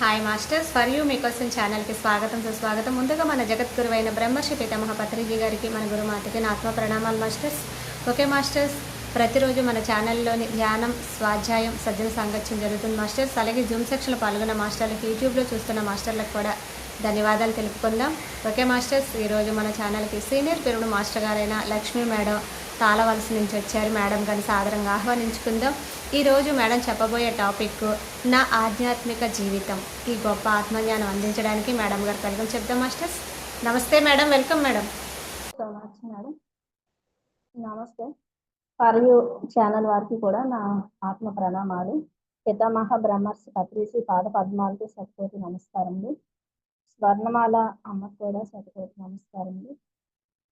Hi masters, for you మీకోసం ఛానల్కి స్వాగతం సుస్వాగతం. ముందుగా మన జగద్గురువైన బ్రహ్మర్షి పితామహ పత్రిజీ గారికి, మన గురుమాతకి నా ఆత్మ ప్రణామాలు మాస్టర్స్. ఓకే మాస్టర్స్, ప్రతిరోజు మన ఛానల్లోని ధ్యానం, స్వాధ్యాయం, సజ్జన సాంగత్యం జరుగుతుంది మాస్టర్స్. అలాగే జూమ్ సెక్షన్లో పాల్గొన్న మాస్టర్లకి, యూట్యూబ్లో చూస్తున్న మాస్టర్లకు కూడా ధన్యవాదాలు తెలుపుకుందాం. ఓకే మాస్టర్స్, ఈరోజు మన ఛానల్కి సీనియర్ పెరుడు మాస్టర్ గారైన లక్ష్మీ మేడం తాళవలస నుంచి వచ్చారు. మేడం గారిని సాదరంగా ఆహ్వానించుకుందాం. ఈరోజు మేడం చెప్పబోయే టాపిక్ నా ఆధ్యాత్మిక జీవితం. ఈ గొప్ప ఆత్మజ్ఞానం అందించడానికి మేడం గారు వెల్కమ్ చెప్దాం మాస్టర్స్. నమస్తే madam, welcome madam. So much madam. నమస్తే. ఫర్ యూ ఛానల్ వారికి కూడా నా ఆత్మ ప్రణామాలు. పితామహ బ్రహ్మర్షి పత్రిజీ పాద పద్మాలకి శతకోటి నమస్కారములు. స్వర్ణమాల అమ్మకు కూడా శతకోటి నమస్కారములు.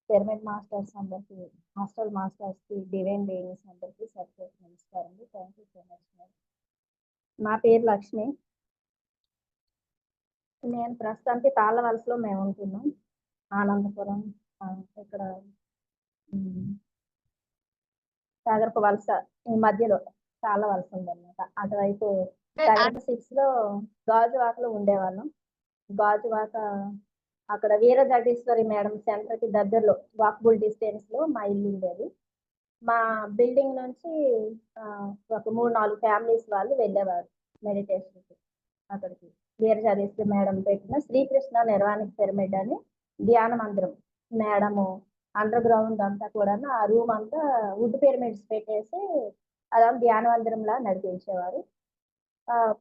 పిరమిడ్ మాస్టర్స్ అందరికి, హాస్టల్ మాస్టర్స్కి, డివైన్ బీయింగ్స్ అందరికి శతకోటి నమస్కారములు. Thank you so much madam. నా పేరు లక్ష్మి. నేను ప్రస్తుతానికి తాళ్ళవలసలో మేము ఉంటున్నాం. ఆనందపురం ఇక్కడ సాగరపు వలస ఈ మధ్యలో చాలా వలస ఉందన్నమాట. అటువైపు 6 లో గాజువాకలో ఉండేవాళ్ళం. గాజువాక అక్కడ వీర జగదీశ్వరి మేడం సెంటర్ కి దగ్గరలో వాకబుల్ డిస్టెన్స్ లో మా ఇల్లు ఉండేది. మా బిల్డింగ్ నుంచి ఒక 3-4 ఫ్యామిలీస్ వాళ్ళు వెళ్ళేవారు మెడిటేషన్ కి. అక్కడికి వీర జగదీశ్వరి మేడం పెట్టిన శ్రీకృష్ణ నిర్వాణిక పిరమిడ్ అని ధ్యాన మందిరం. మేడము అండర్ గ్రౌండ్ అంతా కూడా ఆ రూమ్ అంతా వుడ్ పిరమిడ్స్ పెట్టేసి అదంతా ధ్యాన మందిరంలా నడిపించేవారు.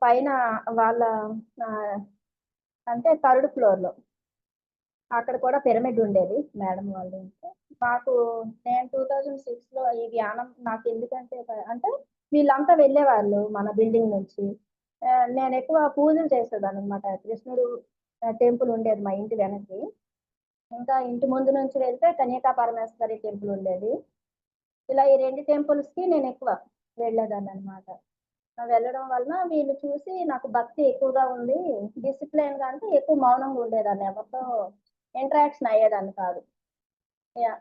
పైన వాళ్ళ అంటే 3rd floor లో అక్కడ కూడా పిరమిడ్ ఉండేది మేడం వాళ్ళ ఇంట్లో. మాకు నేను 2006 లో ఈ ధ్యానం నాకు ఎందుకంటే అంటే వీళ్ళంతా వెళ్ళేవాళ్ళు మన బిల్డింగ్ నుంచి. నేను ఎక్కువ పూజలు చేసేదాన్ని అనమాట. కృష్ణుడు టెంపుల్ ఉండేది మా ఇంటి వెనక్కి. ఇంకా ఇంటి ముందు నుంచి వెళ్తే కన్యకా పరమేశ్వరి టెంపుల్ ఉండేది. ఇలా ఈ 2 టెంపుల్స్ కి నేను ఎక్కువ వెళ్ళేదాన్ని అనమాట. వెళ్ళడం వలన వీళ్ళు చూసి నాకు భక్తి ఎక్కువగా ఉంది, డిసిప్లైన్ గా అంటే ఎక్కువ మౌనంగా ఉండేదాన్ని, ఎవరితో ఇంటరాక్షన్ అయ్యేదాన్ని కాదు.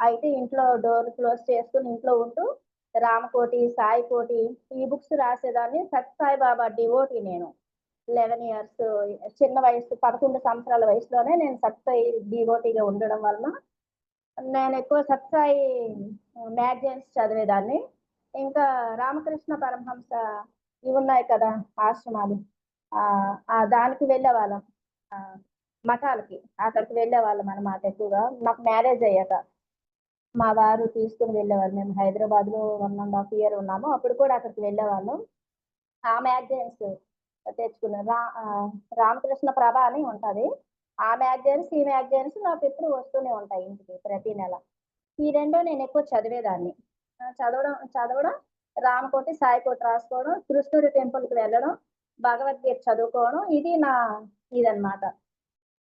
అయితే ఇంట్లో డోర్ క్లోజ్ చేసుకుని ఇంట్లో ఉంటూ రామకోటి, సాయికోటి ఈ బుక్స్ రాసేదాన్ని. సత్యసాయి బాబా డివోటీ నేను. 11 years చిన్న వయసు 11 సంవత్సరాల వయసులోనే నేను సత్యసాయి డివోటీగా ఉండడం వలన నేను ఎక్కువ సత్యసాయి మ్యాగజైన్స్ చదివేదాన్ని. ఇంకా రామకృష్ణ పరమహంస ఇవి ఉన్నాయి కదా ఆశ్రమాలు, దానికి వెళ్ళేవాళ్ళం. మఠాలకి అక్కడికి వెళ్ళేవాళ్ళం అన్నమాట ఎక్కువగా. మాకు మ్యారేజ్ అయ్యాక మా వారు తీసుకుని వెళ్ళేవాళ్ళు. మేము హైదరాబాద్ లో 1.5 year ఉన్నాము. అప్పుడు కూడా అక్కడికి వెళ్ళేవాళ్ళం. ఆ మ్యాగజైన్స్ తెచ్చుకున్నాను. రామకృష్ణ ప్రభ అని ఉంటది. ఆ మ్యాగజైన్స్ ఈ మ్యాగజైన్స్ నాకు ఎప్పుడు వస్తూనే ఉంటాయి ఇంటికి ప్రతి నెల. ఈ 2 నేను ఎక్కువ చదివేదాన్ని. చదవడం రామకోటి, సాయికోటి రాసుకోవడం, కృష్ణుడి టెంపుల్కి వెళ్ళడం, భగవద్గీత చదువుకోవడం, ఇది నా ఇదన్నమాట.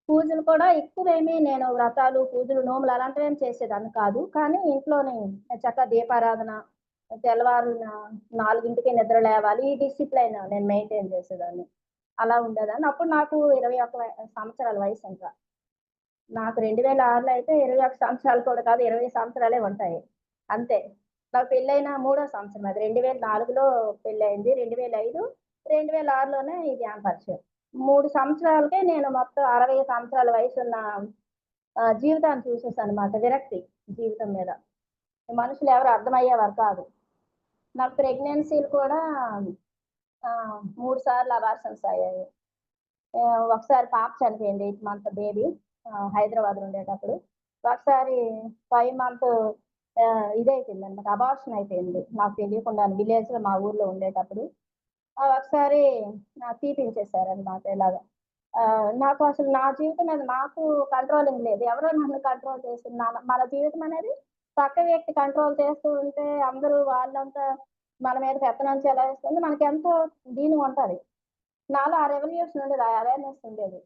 పూజలు కూడా ఎక్కువేమీ నేను వ్రతాలు, పూజలు, నోములు అలాంటివి ఏం చేసేదాన్ని కాదు. కానీ ఇంట్లోనే చక్కగా దీపారాధన, తెల్లవారు 4కి నిద్ర లేవాలి, ఈ డిసిప్లైన్ నేను మెయింటైన్ చేసేదాన్ని. అలా ఉండేదాన్ని. అప్పుడు నాకు 21 సంవత్సరాల వయసు. ఇంకా నాకు 2006లో అయితే 21 సంవత్సరాలు కూడా కాదు, 20 సంవత్సరాలే ఉంటాయి అంతే. నాకు పెళ్ళైన 3వ సంవత్సరం అది. 2004లో పెళ్ళయింది. 2005, 2006లోనే ఈ ధ్యాన పరిచయం. 3 సంవత్సరాలకే నేను మొత్తం 60 సంవత్సరాల వయసున్న జీవితాన్ని చూసేసాను అనమాట. విరక్తి జీవితం మీద. మనుషులు ఎవరు అర్థమయ్యేవారు కాదు. నాకు ప్రెగ్నెన్సీలు కూడా 3 సార్లు అబార్షన్స్ అయ్యాయి. ఒకసారి పాప చనిపోయింది, 8 month బేబీ, హైదరాబాద్ ఉండేటప్పుడు. ఒకసారి 5 month ఇదైపోయింది అనమాట, అబార్షన్ అయిపోయింది నాకు తెలియకుండా విలేజ్ లో మా ఊర్లో ఉండేటప్పుడు. ఒకసారి తీపించేశారనమాట. ఇలాగా నాకు అసలు నా జీవితం మీద నాకు కంట్రోలింగ్ లేదు. ఎవరో నన్ను కంట్రోల్ చేస్తున్నారు. మన జీవితం అనేది పక్క వ్యక్తి కంట్రోల్ చేస్తూ ఉంటే అందరూ వాళ్ళంతా మన మీద పెత్తనం చెలాయిస్తుంది. మనకి ఎంతో దీని ఉంటది. నాలో ఆ రెవల్యూషన్ ఉండేది, ఆ అవేర్నెస్ ఉండేది.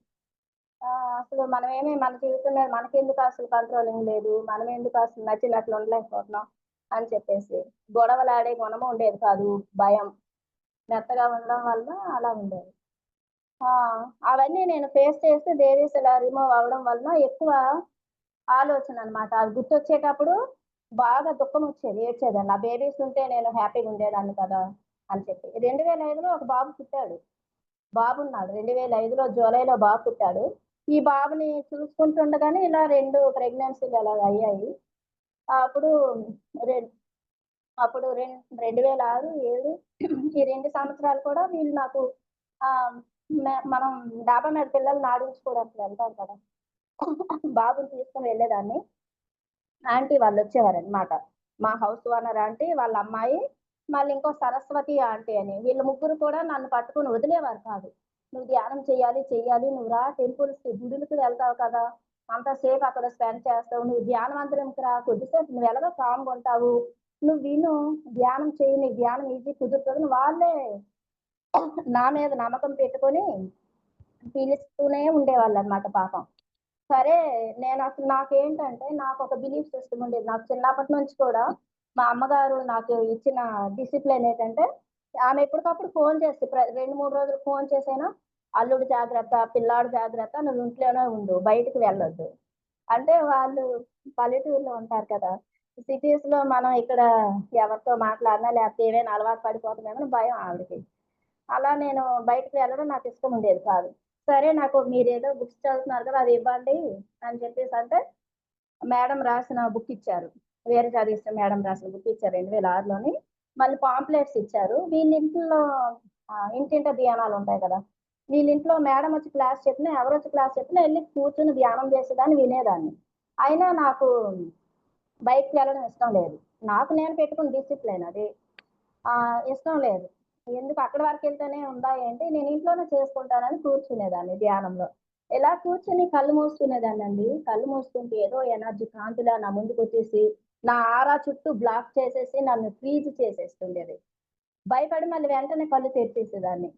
అసలు మనమేమి మన జీవితం మీద మనకెందుకు అసలు కంట్రోలింగ్ లేదు, మనం ఎందుకు అసలు నచ్చినట్లు ఉండలేకపోతున్నాం అని చెప్పేసి గొడవలాడే గుణము ఉండేది కాదు. భయం మెత్తగా ఉండడం వల్ల అలా ఉండేది. అవన్నీ నేను ఫేస్ చేస్తే బేబీస్ ఇలా రిమూవ్ అవ్వడం వలన ఎక్కువ ఆలోచన అనమాట. అది గుర్తొచ్చేటప్పుడు బాగా దుఃఖం వచ్చేది, ఏడ్చేదాన్ని. ఆ బేబీస్ ఉంటే నేను హ్యాపీగా ఉండేదాన్ని కదా అని చెప్పి. 2005లో ఒక బాబు పుట్టాడు. బాబు ఉన్నాడు. 2005లో జూలైలో బాబు పుట్టాడు. ఈ బాబుని చూసుకుంటుండగానే ఇలా 2 ప్రెగ్నెన్సీలు అలాగ అయ్యాయి. అప్పుడు రెం అప్పుడు 2006, 7 ఈ 2 సంవత్సరాలు కూడా వీళ్ళు నాకు ఆహ్, మనం డాబా మీద పిల్లల్ని ఆడించుకోవడానికి వెళ్తాం కదా! బాబుని తీసుకొని వెళ్ళేదాన్ని. ఆంటీ వాళ్ళొచ్చేవారనమాట. మా హౌస్ ఓనర్ ఆంటీ, వాళ్ళ అమ్మాయి, మళ్ళీ ఇంకో సరస్వతి ఆంటీ అని. వీళ్ళు ముగ్గురు కూడా నన్ను పట్టుకొని వదిలేవారు కాదు. "నువ్వు ధ్యానం చెయ్యాలి, చెయ్యాలి. నువ్వు రా టెంపుల్స్‌కి, గుడులకి వెళ్తావు కదా! అంతసేపు అక్కడ స్పెండ్ చేస్తావు. నువ్వు ధ్యాన మందిరంకి రా. కొద్దిసేపు నువ్వు ఎలాగో కామ్‌గా ఉంటావు. నువ్వు విను. ధ్యానం చెయ్యి. నీకు ధ్యానం ఈజీ కుదురుతదని" వాళ్ళే నా మీద నమ్మకం పెట్టుకొని పిలుస్తూనే ఉండేవాళ్ళనమాట పాపం. సరే నేనసలు నాకేంటంటే నాకొక బిలీఫ్ సిస్టమ్ ఉండేది. నాకు చిన్నప్పటి నుంచి కూడా మా అమ్మగారు నాకు ఇచ్చిన డిసిప్లిన్ ఏంటంటే, ఆమె ఎప్పటికప్పుడు ఫోను చేసి 2, 3 రోజులు ఫోను చేసైనా, "అల్లుడు జాగ్రత్త, పిల్లాడు జాగ్రత్త, నువ్వు ఇంట్లోనే ఉండు. బయటికి వెళ్ళొద్దు." అంటే వాళ్ళు పల్లెటూరులో ఉంటారు కదా! సిటీస్‌లో మనం ఇక్కడ ఎవరితో మాట్లాడినా లేకపోతే ఏవైనా అలవాటు పడిపోతామేమో భయం ఆవిడకి. అలా నేను బయటికి వెళ్ళడం నాకిష్టం ఉండేది కాదు. సరే నాకు మీరేదో బుక్స్ చదువుతున్నారు కదా! అది ఇవ్వండి అని చెప్పేసంటే, మేడం రాసిన బుక్ ఇచ్చారు. వేరే చదివిస్తే మేడం రాసిన బుక్ ఇచ్చారు 2006లోని. మళ్ళీ పాంప్లెట్స్ ఇచ్చారు. వీళ్ళింట్లో ఇంటింట ధ్యానాలుంటాయి కదా! వీళ్ళింట్లో మేడం వచ్చి క్లాస్ చెప్పినా, ఎవరొచ్చి క్లాస్ చెప్పినా ఎళ్లి కూర్చొని ధ్యానం చేసేదాన్ని, వినేదాన్ని. అయినా నాకు బయటికి వెళ్ళడం ఇష్టం లేదు. నాకు నేను పెట్టుకున్న డిసిప్లిన్ అది. ఇష్టం లేదు. ఎందుకు అక్కడి వరకెళ్తేనే ఉందా ఏంటి? నేను ఇంట్లోనే చేసుకుంటానని కూర్చునేదాన్ని ధ్యానంలో. ఇలా కూర్చొని కళ్ళు మూసుకునేదాన్నండి. కళ్ళు మూసుకుంటే ఏదో ఎనర్జీ కాంతిలా నా ముందుకొచ్చేసి, నా ఆరా చుట్టూ బ్లాక్ చేసేసి నన్ను ఫ్రీజ్ చేసేస్తుండేది. భయపడి మళ్ళీ వెంటనే కళ్ళు తెరిచేసేదాన్ని.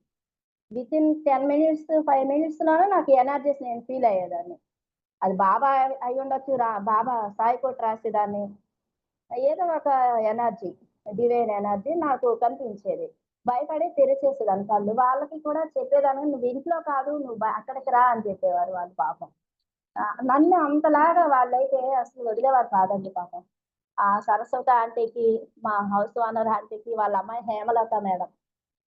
వితిన్ 10 మినిట్స్, 5 మినిట్స్‌లోనే నాకు ఎనర్జీస్ నేను ఫీల్ అయ్యేదాన్ని. అది బాబా అయ్యుండొచ్చు, బాబా సాయి కోట్ రాసేదాన్ని. ఏదో ఒక ఎనర్జీ, డివైన్ ఎనర్జీ నాకు కనిపించేది. భయపడి తెరిచేసేదాన్ని కళ్ళు. వాళ్ళకి కూడా చెప్పేదాన్ని, "నువ్వు ఇంట్లో కాదు, నువ్వు అక్కడికి రా" అని చెప్పేవారు వాళ్ళు పాపం. నన్ను అంతలాగా వాళ్ళైతే అసలు వదిలేవారు కాదండి పాపం. ఆ సరస్వతి ఆంటీకి, మా హౌస్ ఓనర్ ఆంటీకి, వాళ్ళ అమ్మాయి హేమలత మేడం.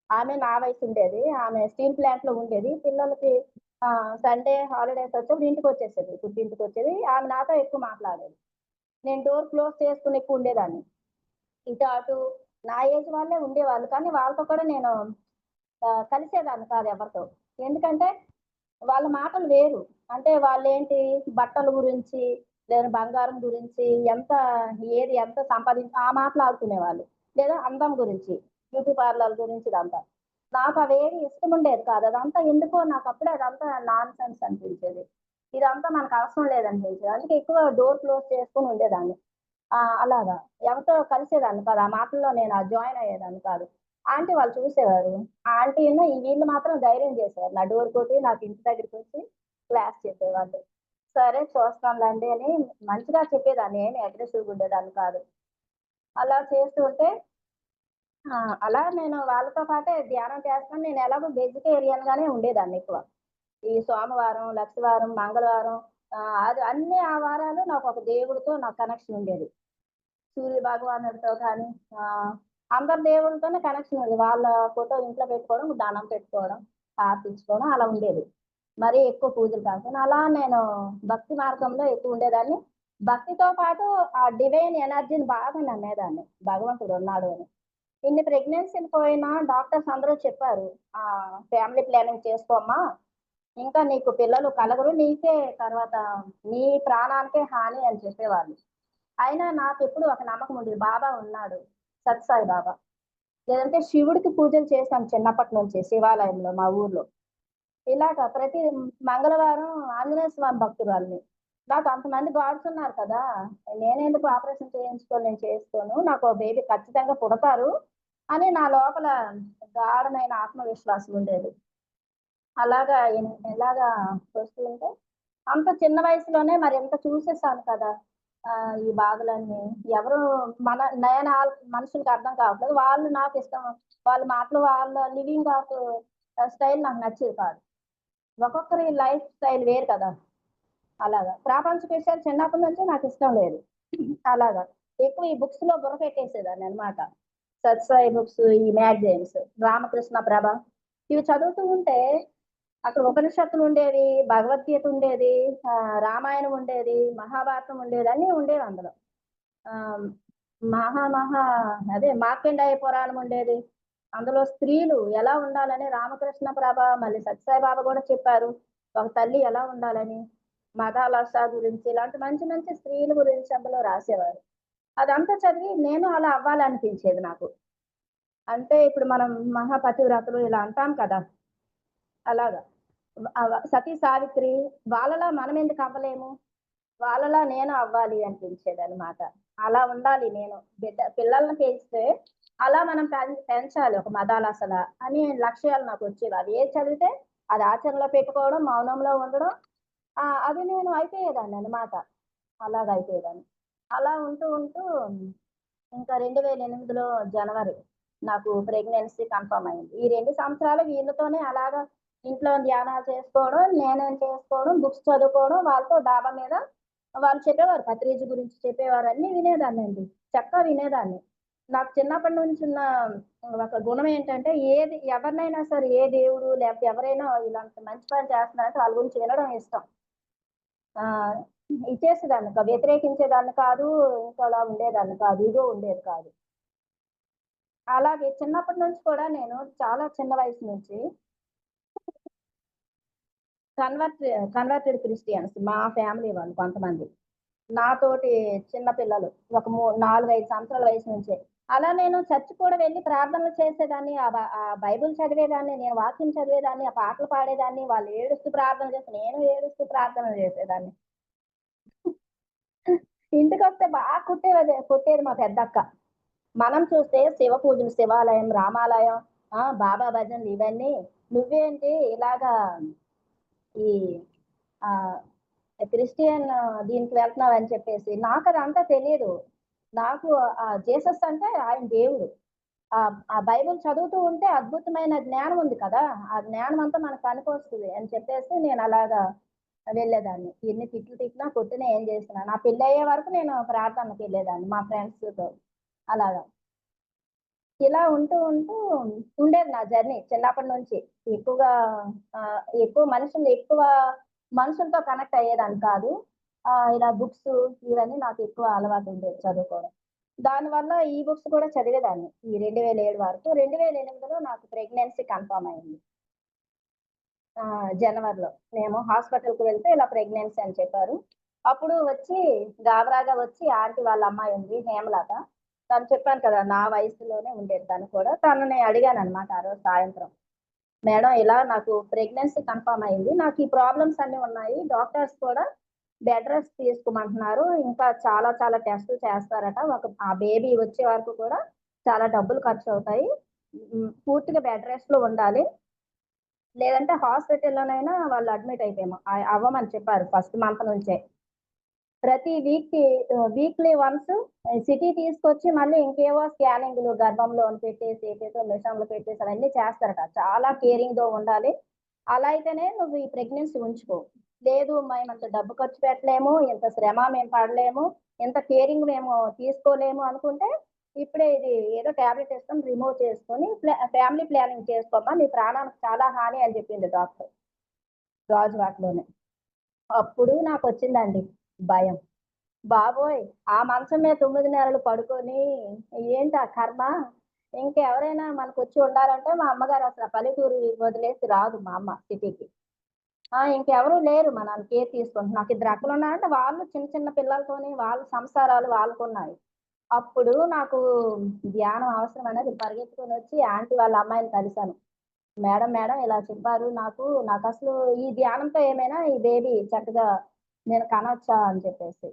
ఆమె నా వయసుండేది. ఆమె స్టీల్ ప్లాంట్‌లో ఉండేది. పిల్లలకి సండే హాలిడేస్ వచ్చినప్పుడు ఇంటికొచ్చేసేది. పుట్టింటికొచ్చేది. ఆమె నాతో ఎక్కువ మాట్లాడేది. నేను డోర్ క్లోజ్ చేసుకొని ఎక్కువ ఉండేదాన్ని. ఇటు అటు నా ఏజ్ వాళ్ళే ఉండేవాళ్ళు. కానీ వాళ్ళతో కూడా నేను కలిసేదాన్ని కాదు ఎవరితో. ఎందుకంటే వాళ్ళ మాటలు వేరు. అంటే వాళ్ళేంటి బట్టల గురించి, లేదా బంగారం గురించి, ఎంత ఏది ఎంత ఆ మాటలాడుకునేవాళ్ళు. లేదా అందం గురించి, బ్యూటీ పార్లర్ గురించి ఇదంతా. నాకు అవేవి ఇష్టముండేది కాదు. అదంతా ఎందుకో నాకప్పుడే అదంతా నాన్‌సెన్స్ అనిపించేది. ఇదంతా మనకు అవసరం లేదనిపించేది. అందుకే ఎక్కువ డోర్ క్లోజ్ చేసుకొని ఉండేదాన్ని. అలాగా. ఎవరితో కలిసేదాన్ని కాదు. ఆ మాటల్లో నేను జాయిన్ అయ్యేదాన్ని కాదు. ఆంటీ వాళ్ళు చూసేవారు. ఆ ఆంటీను వీళ్ళు మాత్రం ధైర్యం చేసేవారు. నా డోర్ కొట్టి నాకు ఇంటి దగ్గరికొచ్చి క్లాస్ చెప్పేవాళ్ళు. సరే చూస్తానులెండి అని మంచిగా చెప్పేదాన్ని. ఏమి అగ్రెసివ్‌గా ఉండేదాన్ని కాదు. అలా చేస్తూ ఉంటే అలా నేను వాళ్ళతో పాటే ధ్యానం చేస్తాను. నేను ఎలాగో వెజిటేరియన్‌గానే ఉండేదాన్ని ఎక్కువ. ఈ సోమవారం, లక్షవారం, మంగళవారం అది అన్ని ఆ వారాలు నాకొక దేవుడితో నాకు కనెక్షన్ ఉండేది. సూర్య భగవానుడితో కానీ అందరి దేవుళ్ళతోనే కనెక్షన్ ఉంది. వాళ్ళ ఫోటో ఇంట్లో పెట్టుకోవడం, దండం పెట్టుకోవడం, ప్రార్థించుకోవడం అలా ఉండేది. మరీ ఎక్కువ పూజలు కాకుండా అలా నేను భక్తి మార్గంలో ఎక్కువ ఉండేదాన్ని. భక్తితో పాటు ఆ డివైన్ ఎనర్జీని బాగా నమ్మేదాన్ని. భగవంతుడు ఉన్నాడు అని. ఇన్ని ప్రెగ్నెన్సీలు పోయినా డాక్టర్స్ అందరూ చెప్పారు. ఫ్యామిలీ ప్లానింగ్ చేసుకోమ్మా. ఇంకా నీకు పిల్లలు కలగరు. నీకే తర్వాత నీ ప్రాణానికే హాని అని చెప్పేవాళ్ళు. అయినా నాకెప్పుడు ఒక నమ్మకం ఉండేది. బాబా ఉన్నాడు. సత్సాయి బాబా. లేదంటే శివుడికి పూజలు చేశాను చిన్నప్పటి నుంచి శివాలయంలో మా ఊర్లో. ఇలాగ ప్రతి మంగళవారం ఆంజనేయ స్వామి భక్తురాలిని. నాకు అంతమంది గాడ్స్ ఉన్నారు కదా! నేనెందుకు ఆపరేషన్ చేయించుకోను, నేను చేసుకోను. నాకో బేబీ ఖచ్చితంగా పుడతారు అని నా లోపల గాఢమైన ఆత్మవిశ్వాసం ఉండేది. అలాగా ఎలాగా వస్తూ ఉంటే అంత చిన్న వయసులోనే మరింత చూసేసాను కదా! ఈ బాధలన్నీ. ఎవరు మనుషులకి అర్థం కావట్లేదు. వాళ్ళు నాకిష్టం. వాళ్ళ మాటలు వాళ్ళ లివింగ్ ఆఫ్ స్టైల్ నాకు నచ్చేది కాదు. ఒక్కొక్కరి లైఫ్ స్టైల్ వేరు కదా! అలాగా. ప్రాపంచిక విషయాలు చిన్నప్పటి నుంచి నాకిష్టం లేదు. అలాగా. ఎక్కువ ఈ బుక్స్‌లో బుర్ర పెట్టేసేదాన్ననమాట. సత్సాయి బుక్స్, ఈ మ్యాగజైన్స్, రామకృష్ణ ప్రభ ఇవి చదువుతూ ఉంటే అక్కడ ఉపనిషత్తులు ఉండేవి, భగవద్గీత ఉండేది, రామాయణం ఉండేది, మహాభారతం ఉండేది, అన్నీ ఉండేవి అందులో. ఆహ్, మహా మహా అదే మార్కండేయ పురాణం ఉండేది. అందులో స్త్రీలు ఎలా ఉండాలని రామకృష్ణ ప్రభ, మళ్ళీ సత్యసాయి బాబా కూడా చెప్పారు. ఒక తల్లి ఎలా ఉండాలని, మదాలస గురించి ఇలాంటి మంచి మంచి స్త్రీల గురించి అందులో రాసేవారు. అదంతా చదివి నేను అలా అవ్వాలనిపించేది నాకు. అంటే ఇప్పుడు మనం మహాపతివ్రతలు ఇలా అంటాం కదా! అలాగా. సతీ సావిత్రి వాళ్ళలా మనమెందుకు అవ్వలేము? వాళ్ళలా నేను అవ్వాలి అనిపించేదనమాట. అలా ఉండాలి నేను. పిల్లల్ని పెంచితే అలా మనం పెంచాలి ఒక మదాలసల అని లక్ష్యాలు నాకొచ్చేవి. అవి ఏది చదివితే అది ఆచరణలో పెట్టుకోవడం, మౌనంలో ఉండడం. అది నేను అయిపోయేదాన్ననమాట. అలాగయిపోయేదాన్ని. అలా ఉంటూ ఉంటూ ఇంకా 2008లో జనవరి నాకు ప్రెగ్నెన్సీ కన్ఫర్మ్ అయింది. ఈ 2 సంవత్సరాలు వీళ్ళతోనే అలాగా ఇంట్లో ధ్యానాలు చేసుకోవడం, నేను చేసుకోవడం, బుక్స్ చదువుకోవడం, వాళ్ళతో డాబా మీద వాళ్ళు చెప్పేవారు. పత్రిజీ గురించి చెప్పేవారు. అన్నీ వినేదాన్నండి. చక్కగా వినేదాన్ని. నాకు చిన్నప్పటి నుంచి ఉన్న ఒక గుణం ఏంటంటే, ఎవరినైనా సరే ఏ దేవుడు లేకపోతే ఎవరైనా ఇలాంటి మంచి పని చేస్తున్నారంటే వాళ్ళ గురించి వినడం ఇష్టం. ఆహ్, ఇచ్చేసేదాన్ని. వ్యతిరేకించేదాన్ని కాదు. ఇంకోలా ఉండేదాన్ని కాదు. ఇగో ఉండేది కాదు. అలాగే చిన్నప్పటి నుంచి కూడా నేను చాలా చిన్న వయసు నుంచి కన్వర్ట్ కన్వర్టెడ్ క్రిస్టియన్స్ మా ఫ్యామిలీ వాళ్ళు కొంతమంది. నాతోటి చిన్న పిల్లలు ఒక 4, 5 సంవత్సరాల వయసు నుంచే. అలా నేను చర్చ్ కూడా వెళ్లి ప్రార్థనలు చేసేదాన్ని. ఆ బైబిల్ చదివేదాన్ని, నేను వాక్యం చదివేదాన్ని, ఆ పాటలు పాడేదాన్ని. వాళ్ళు ఏడుస్తూ ప్రార్థన చేస్తే నేను ఏడుస్తూ ప్రార్థనలు చేసేదాన్ని. ఇంటికొస్తే బాగా కొట్టేది మా పెద్దక్క. మనం చూస్తే శివ పూజలు, శివాలయం, రామాలయం, బాబా భజనలు ఇవన్నీ. నువ్వేంటి ఇలాగా ఈ ఆహ్, క్రిస్టియన్ దీనికి వెళ్తున్నావని చెప్పేసి. నాకదంతా తెలీదు. నాకు జీసస్ అంటే ఆయన దేవుడు. ఆ బైబిల్ చదువుతూ ఉంటే అద్భుతమైన జ్ఞానం ఉంది కదా! ఆ జ్ఞానం అంతా మనకు పనికొస్తది అని చెప్పేసి నేనలాగా వెళ్ళేదాన్ని. ఎన్ని తిట్లు తిట్టినా, కొట్టినా, ఏం చేసినా. నా పెళ్లయ్యే వరకు నేను ప్రార్థనలకెళ్ళేదాన్ని మా ఫ్రెండ్స్‌తో అలాగా. ఇలా ఉంటూ ఉండేది నా జర్నీ చిన్నప్పటి నుంచి. ఎక్కువగా ఎక్కువ మనుషులతో కనెక్ట్ అయ్యేదాన్ని కాదు. ఇలా బుక్స్ ఇవన్నీ నాకు ఎక్కువ అలవాటు ఉండేది చదువుకోవడం. దానివల్ల ఈ బుక్స్ కూడా చదివేదాన్ని. ఈ 2007 వరకు. 2008లో నాకు ప్రెగ్నెన్సీ కన్ఫర్మ్ అయింది. జనవరిలో. మేము హాస్పిటల్‌కి వెళ్తే ఇలా ప్రెగ్నెన్సీ అని చెప్పారు. అప్పుడు గాబరాగా వచ్చి ఆంటీ వాళ్ళ అమ్మాయి ఉంది హేమలత. తను చెప్పాను కదా! నా వయసులోనే ఉండేది తను కూడా. తనని అడిగాననమాట ఆ రోజు సాయంత్రం. మేడం ఇలా నాకు ప్రెగ్నెన్సీ కన్ఫర్మ్ అయింది. నాకు ఈ ప్రాబ్లమ్స్ అన్నీ ఉన్నాయి. డాక్టర్స్ కూడా బెడ్ రెస్ట్ తీసుకోమంటున్నారు. ఇంకా చాలా చాలా టెస్టులు చేస్తారట. ఆ బేబీ వచ్చే వరకు కూడా చాలా డబ్బులు ఖర్చవుతాయి. పూర్తిగా బెడ్ రెస్ట్‌లో ఉండాలి. లేదంటే హాస్పిటల్‌లోనైనా వాళ్ళు అడ్మిట్ అవ్వమని చెప్పారు ఫస్ట్ మంత్ నుంచే. ప్రతి వీక్లీ వన్స్ సిటీ తీసుకొచ్చి మళ్ళీ ఇంకేవో స్కానింగ్‌లు గర్భంలోని పెట్టేసి, ఏటేటో మిషన్లు పెట్టేసి అవన్నీ చేస్తారట. చాలా కేరింగ్‌గా ఉండాలి. అలా అయితేనే నువ్వు ఈ ప్రెగ్నెన్సీ ఉంచుకో. లేదు మేమంత డబ్బు ఖర్చు పెట్టలేము, ఇంత శ్రమ మేము పడలేము, ఇంత కేరింగ్ మేము తీసుకోలేము అనుకుంటే, ఇప్పుడే ఇది ఏదో టాబ్లెట్ ఇస్తాం రిమూవ్ చేసుకొని ఫ్యామిలీ ప్లానింగ్ చేసుకోమ్మా! నీ ప్రాణానికి చాలా హాని అని చెప్పింది డాక్టర్. గాజువాకలోనే. అప్పుడు నాకొచ్చిందండి భయం. బాబోయ్! ఆ మంచం మీద 9 నెలలు పడుకొని ఏంటి ఆ కర్మ? ఇంకెవరైనా మనకొచ్చి ఉండాలంటే మా అమ్మగారు అసల పల్లెటూరు వదిలేసి రాదు మా అమ్మ సిటీకి. ఇంకెవరు లేరు మనల్ని కేర్ తీసుకుంటున్న. నాకు ఇద్దరు అక్కలున్నారంటే వాళ్ళు చిన్న చిన్న పిల్లలతోని వాళ్ళ సంసారాలు వాళ్ళకున్నాయి. అప్పుడు నాకు ధ్యానం అవసరం అనేది పరిగెత్తుకొనొచ్చి ఆంటీ వాళ్ళ అమ్మాయిని కలిసాను. మేడం, మేడం ఇలా చెప్పారు నాకసలు ఈ ధ్యానంతో ఏమైనా ఈ బేబీ చక్కగా నేను కనొచ్చా అని చెప్పేసి.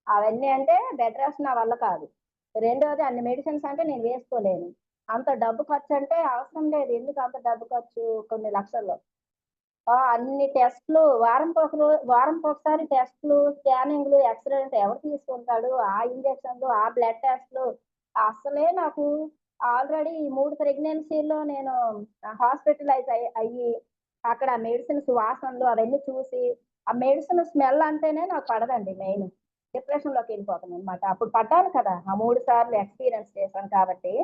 అవన్నీ అంటే బెడ్ రెస్ట్ నా వల్ల కాదు. రెండోది అన్ని మెడిసిన్స్ అంటే నేను వేసుకోలేను. అంత డబ్బు ఖర్చంటే అవసరం లేదు. ఎందుకు అంత డబ్బు ఖర్చు కొన్ని లక్షల్లో. అన్ని టెస్ట్‌లు వారంకొకసారి టెస్ట్‌లు, స్కానింగ్‌లు, ఎక్స్‌రేలు ఎవరు తీసుకుంటాడు? ఆ ఇంజెక్షన్‌లు, ఆ బ్లడ్ టెస్ట్‌లు అసలే నాకు ఆల్రెడీ 3 ప్రెగ్నెన్సీ‌ల్లో నేను హాస్పిటలైజ్ అయ్యి అక్కడ మెడిసిన్స్ వాసనలు అవన్నీ చూసి, ఆ మెడిసిన్ స్మెల్ అంటేనే నాకు పడదండి మెయిన్. డిప్రెషన్‌లోకెళ్ళిపోతాననమాట. అప్పుడు పడ్డాను కదా! ఆ 3 సార్లు ఎక్స్‌పీరియన్స్ చేశాను కాబట్టి.